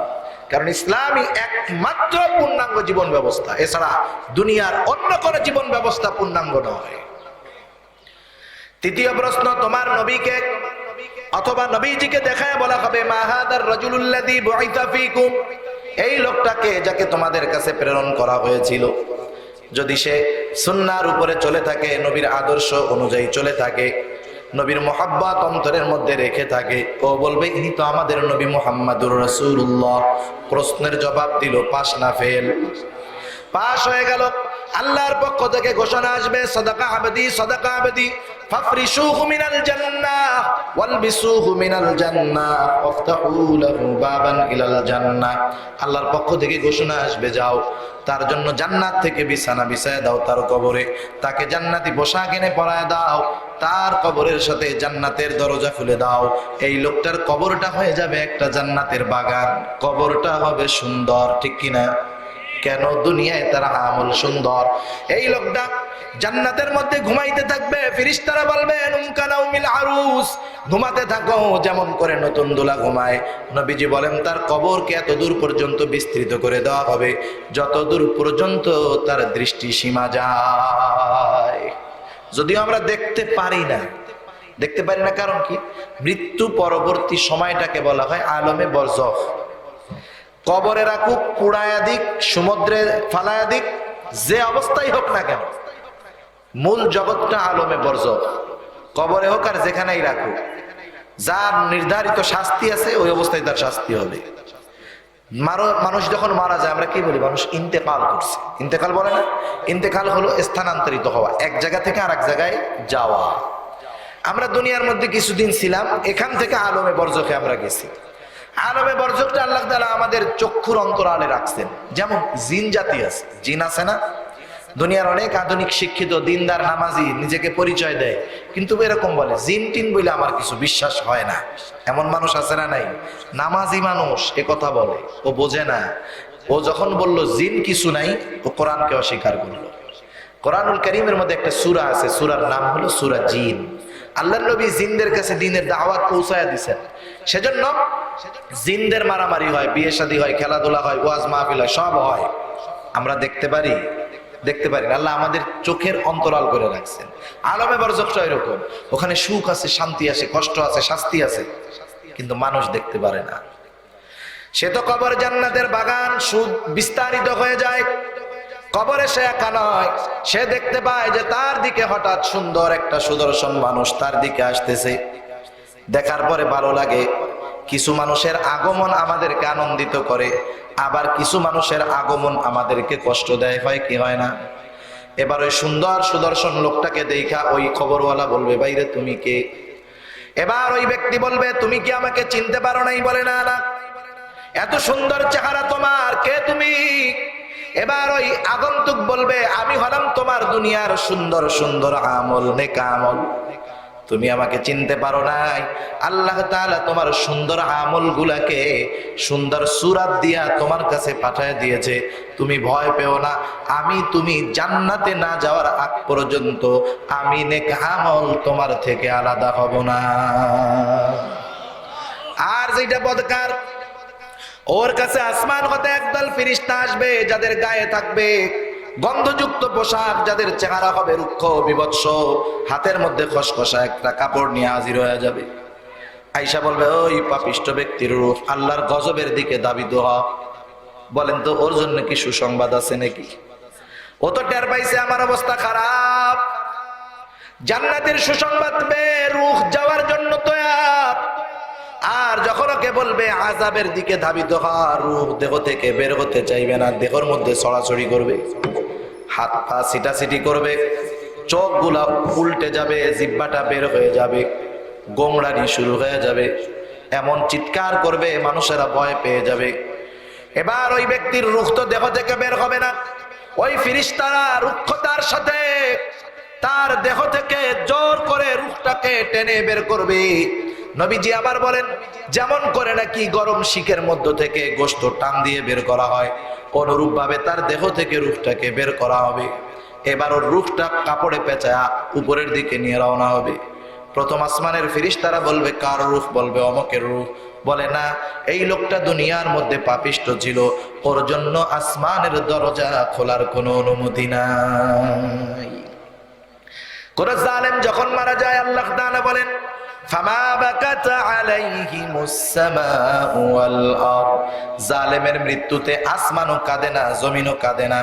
কারণ ইসলামই একমাত্র পূর্ণাঙ্গ জীবন ব্যবস্থা, এছাড়া দুনিয়ার অন্য কোনো জীবন ব্যবস্থা পূর্ণাঙ্গ নয়। তৃতীয় প্রশ্ন, তোমার নবীকে অথবা নবীজিকে দেখায় বলা হবে মা হাদার রাজুলুল্লাযী বুইসা ফীকুম, এই লোকটাকে যাকে তোমাদের কাছে প্রেরণ করা হয়েছিল। যদি সে সুন্নাহর উপরে চলে থাকে, নবীর আদর্শ অনুযায়ী চলে থাকে, নবীর মোহাব্বত অন্তরের মধ্যে রেখে থাকে, ও বলবে ইনি তো আমাদের নবী মুহাম্মাদুর রাসূলুল্লাহ। প্রশ্নের জবাব দিল পাস না ফেল? পাস হয়ে গেল। আল্লাহর পক্ষ থেকে ঘোষণা আসবে সাদাকা আবদি সাদাকা আবদি ফাফরিশুহু মিনাল জান্নাহ ওয়ালবিসুহু মিনাল জান্নাহ ওয়াফতাহু লাহু বাবান ইলাল জান্নাহ। আল্লাহর পক্ষ থেকে ঘোষণা আসবে যাও তার জন্য জান্নাত থেকে বিছানা বিছায় দাও, তার কবরে তাকে জান্নাতি পোশাক এনে পরায় দাও, তার কবরের সাথে জান্নাতের দরজা খুলে দাও। এই লোকটার কবরটা হয়ে যাবে একটা জান্নাতের বাগান, কবরটা হবে সুন্দর, ঠিক কিনা? কেন? দুনিয়ায় তার আমল সুন্দর। এই লোকটা জান্নাতের মধ্যে ঘুমাইতে থাকবে, ফেরেশতারা বলবেন উমকানাউমিল আরুস, ঘুমাতে থাকো যেমন করে নতুন দোলা ঘুমায়। নবীজি বলেন তার কবরকে এত দূর পর্যন্ত বিস্তৃত করে দেওয়া হবে যত দূর পর্যন্ত তার দৃষ্টি সীমা যায়। যদিও আমরা দেখতে পারি না, কারণ কি? মৃত্যু পরবর্তী সময়টাকে বলা হয় আলমে বরজখ। কবরে রাখুক, পুড়ায়া দিক, সমুদ্রে ফালায়া দিক, যে অবস্থায় হোক না কেন, মূল জগৎটা আলমে বরজখ। কবরে হোক আর যেখানেই রাখুক, যার নির্ধারিত শাস্তি আছে ওই অবস্থায় তার শাস্তি হবে। মানুষ যখন মারা যায় আমরা কি বলি? মানুষ ইন্তেকাল করছে। ইন্তেকাল বলে না? ইন্তেকাল হলো স্থানান্তরিত হওয়া, এক জায়গা থেকে আর এক জায়গায় যাওয়া। আমরা দুনিয়ার মধ্যে কিছুদিন ছিলাম, এখান থেকে আলমে বরজখে আমরা গেছি। আলমে বরজখটা আল্লাহ তাআলা আমাদের চক্ষুর অন্তরালে রাখছেন। যেমন জিন জাতি আছে, জিন আছে না? দুনিয়ার অনেক আধুনিক শিক্ষিত দিনদার নামাজি নিজেকে পরিচয় দেয়, কিন্তু এরকম বলে জিন টিন বলে আমার কিছু বিশ্বাস হয় না। এমন মানুষ আছে না নাই? নামাজি মানুষ এ কথা বলে, ও বোঝে না। ও যখন বলল জিন কিছু নাই, ও কোরআনকে অস্বীকার করলো। কোরআনুল কারীমের মধ্যে একটা সূরা আছে, সূরার নাম হলো সূরা জিন। আল্লাহর নবী জিনদের কাছে দ্বীনের দাওয়াত পৌঁছায়া দিয়েছেন। সেজন্য জিনদের মারামারি হয়, বিয়ে শাদী হয়, খেলাধুলা হয়, ওয়াজ মাহফিল হয়, সব হয়। আমরা দেখতে পারি না। আল্লাহ আমাদের চোখের অন্তরাল করে রাখছেন। আলমে বরজখটা এরকম, ওখানে সুখ আছে, শান্তি আছে, কষ্ট আছে, শাস্তি আছে, কিন্তু মানুষ দেখতে পারে না। সে তো কবর জান্নাতের বাগান, সুদ বিস্তারিত হয়ে যায়। কবরে সে একা নয়, সে দেখতে পায় যে তার দিকে হঠাৎ সুন্দর একটা সুদর্শন মানুষ তার দিকে আসতেছে। দেখার পরে ভালো লাগে। কিছু মানুষের আগমন আমাদেরকে আনন্দিত করে, আবার কিছু মানুষের আগমন আমাদেরকে কষ্ট দেয়, হয় কি হয় না? এবার ওই সুন্দর সুদর্শন লোকটাকে দেখা ওই খবরওয়ালা বলবে ভাইরে তুমি কে? এবার ওই ব্যক্তি বলবে তুমি কি আমাকে চিনতে পারো নাই? বলে না না, এত সুন্দর চেহারা তোমার, কে তুমি? এবার ওই আগন্তুক বলবে আমি হলাম তোমার দুনিয়ার সুন্দর সুন্দর আমল, নেক আমল, তুমি আমাকে চিনতে পারো নাই। আল্লাহ তাআলা তোমার সুন্দর আমল গুলাকে সুন্দর সূরাত দিয়া তোমার কাছে পাঠিয়ে দিয়েছে। তুমি ভয় পেও না, তুমি জান্নাতে না যাওয়ার আগ পর্যন্ত আমি নেক আমল তোমার থেকে আলাদা হব না। আর যেটা বদকার, ওর কাছে আসমান হতে একদল ফেরেশতা আসবে যাদের গায়ে থাকবে গন্ধযুক্ত পোশাক, যাদের চেহারা হবে রুক্ষ বিভৎস, হাতের মধ্যে খসখসা একটা কাপড় নিয়ে হাজির হয়ে যাবে। আয়েশা বলবে ওই পাপিষ্ঠ ব্যক্তির রূহ আল্লাহর গজবের দিকে ধাবিত হয়। বলেন তো ওর জন্য কি সুসংবাদ আছে নাকি? ও তো টের পাইছে আমার অবস্থা খারাপ। জান্নাতের সুসংবাদ পেয়ে রূহ যাওয়ার জন্য তৈয়ার। আর যখন ওকে বলবে আযাবের দিকে ধাবিত হওয়া, রূহ দেহ থেকে বের হতে চাইবে না, দেহের মধ্যে ছড়াছড়ি করবে, হাত পা ছিটাছিটি করবে, চোখগুলা উল্টে যাবে, জিহ্বাটা বের হয়ে যাবে, গোংড়ানি শুরু হয়ে যাবে, এমন চিৎকার করবে মানুষেরা ভয় পেয়ে যাবে। এবার ওই ব্যক্তির রূহ তো দেহ থেকে বের হবে না, ওই ফেরেশতারা রুক্ষতার সাথে তার দেহ থেকে জোর করে রূহটাকে টেনে বের করবে। নবীজি আবার বলেন যেমন করে নাকি গরম শিকের মধ্য থেকে গোশত টান দিয়ে বের করা হয়, অনুরূপ ভাবে তার দেহ থেকে রূহটাকে বের করা হবে। এবার ওর রূহটা কাপড়ে পেঁচায়া উপরের দিকে নিয়ে রওনা হবে। প্রথম আসমানের ফেরেশতারা বলবে কার রূহ? বলবে অমকের রূহ। বলে না, এই লোকটা দুনিয়ার মধ্যে পাপিষ্ট ছিল, ওর জন্য আসমানের দরজা খোলার কোনো অনুমতি নাই। কোন জালেম যখন মারা যায় আল্লাহ তাআলা বলেন ফামা বাকাত আলাইহিমুস সামাউ ওয়াল আরদ, জালেমের মৃত্যুতে আসমানও কাঁদে না, জমিনও কাঁদে না।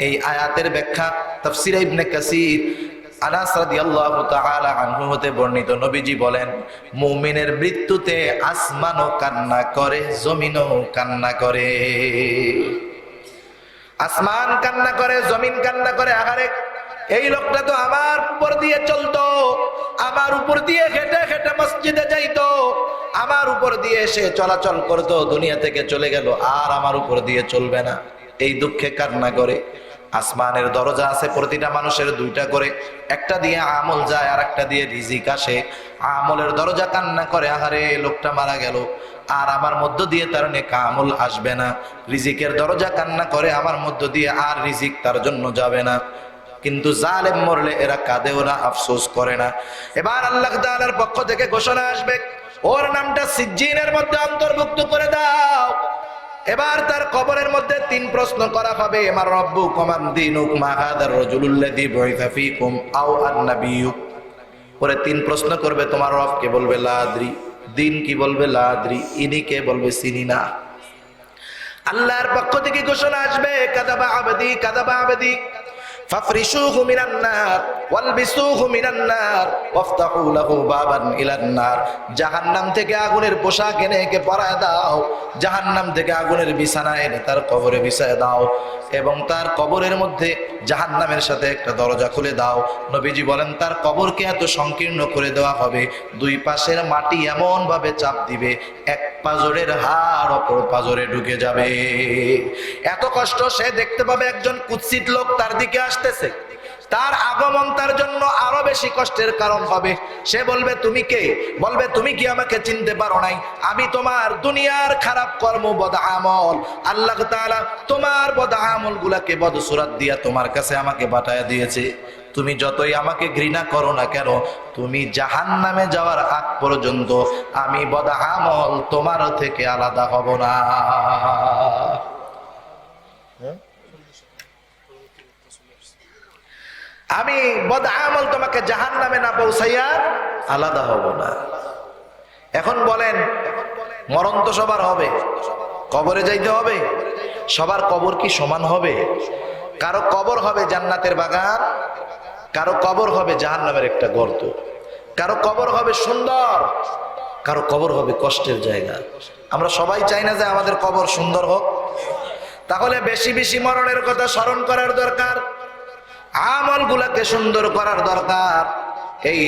এই আয়াতের ব্যাখ্যা তাফসীর ইবনে কাসির আনাস রাদিয়াল্লাহু তাআলা আনহু হতে বর্ণিত, নবীজি বলেন মুমিনের মৃত্যুতে আসমানও কান্না করে, জমিনও কান্না করে। আসমান কান্না করে, জমিন কান্না করে। আহারে, এই লোকটা তো আমার উপর দিয়ে চলতো, আমার উপর দিয়ে হেঁটে হেঁটে মসজিদে যাইতো, আমার উপর দিয়ে এসে চলাচল করতো, দুনিয়া থেকে চলে গেল, আর আমার উপর দিয়ে চলবে না। এই দুঃখে কান্না করে। আসমানের দরজা আছে প্রতিটা মানুষের দুইটা করে, একটা দিয়ে আমল যায় আর একটা দিয়ে রিজিক আসে। আমলের দরজা কান্না করে, আহারে লোকটা মারা গেল, আর আমার মধ্য দিয়ে তার নেক আমল আসবে না। রিজিকের দরজা কান্না করে, আমার মধ্য দিয়ে আর রিজিক তার জন্য যাবে না। কিন্তু জালেম মরলে এরা কাঁদেও না, আফসোস করে না। এবার আল্লাহ তাআলার পক্ষ থেকে ঘোষণা আসবে, ওর নামটা সিজ্জিনের মধ্যে অন্তর্ভুক্ত করে দাও। এবার তার কবরের মধ্যে 3 প্রশ্ন করা হবে, মান রাব্বুকুম মান দীনুকুম মা হাদার রাজুলুল্লাযী বুইসা ফীকুম আও আন-নাবিয়্যু। পরে 3 প্রশ্ন করবে, তোমার রব কে? বলবে লা আদরি। দিন কি? বলবে লা আদরি। ইনি কে? বলবে চিনি না। আল্লাহর পক্ষ থেকে ঘোষণা আসবে, কাযাবা আবদি কাযাবা আবদি ফাফরিশুহু মিনান নার ওয়ালবিসুহু মিনান নার ওয়াফতাহু লাহু বাবান ইলান নার। জাহান্নাম থেকে আগুনের পোশাক এনে একে পরায় দাও, জাহান্নাম থেকে আগুনের বিছানা এনে তার কবরে বিছায় দাও, এবং তার কবরের মধ্যে জাহান্নামের সাথে একটা দরজা খুলে দাও। নবীজি বলেন তার কবরকে এত সংকীর্ণ করে দেওয়া হবে, 2 পাশের মাটি এমন ভাবে চাপ দিবে, এক পাজরের হাড় অপর পাজরে ঢুকে যাবে। এত কষ্ট সে দেখতে পাবে। একজন কুৎসিত লোক তার দিকে আসতেছে, তার আগমন তার জন্য আরো বেশি কষ্টের কারণ হবে। সে বলবে তুমি কে? বলবে তুমি কি আমাকে চিনতে পারো নাই? আমি তোমার দুনিয়ার খারাপ কর্ম, বদ আমল, আল্লাহ তাআলা তোমার বদ আমল গুলাকে বদসুরাত দিয়া তোমার কাছে আমাকে পাঠায়া দিয়েছে। তুমি যতই আমাকে ঘৃণা করো না কেন, তুমি জাহান্নামে যাওয়ার আগ পর্যন্ত আমি বদ আমল তোমার থেকে আলাদা হব না। আমি বদ আমল তোমাকে জাহান্নামে না পৌঁছাইয়া আলাদা হব না। এখন বলেন, মরণ তো সবার হবে, কবরে যাইতে হবে। সবার কবর কি সমান হবে? কারো কবর হবে জান্নাতের বাগান, কারো কবর হবে জাহান্নামের একটা গর্ত, কারো কবর হবে সুন্দর, কারো কবর হবে কষ্টের জায়গা। আমরা সবাই চাই না যে আমাদের কবর সুন্দর হোক। তাহলে বেশি বেশি মরণের কথা স্মরণ করার দরকার, আমল গুলাকে সুন্দর করার দরকার। এই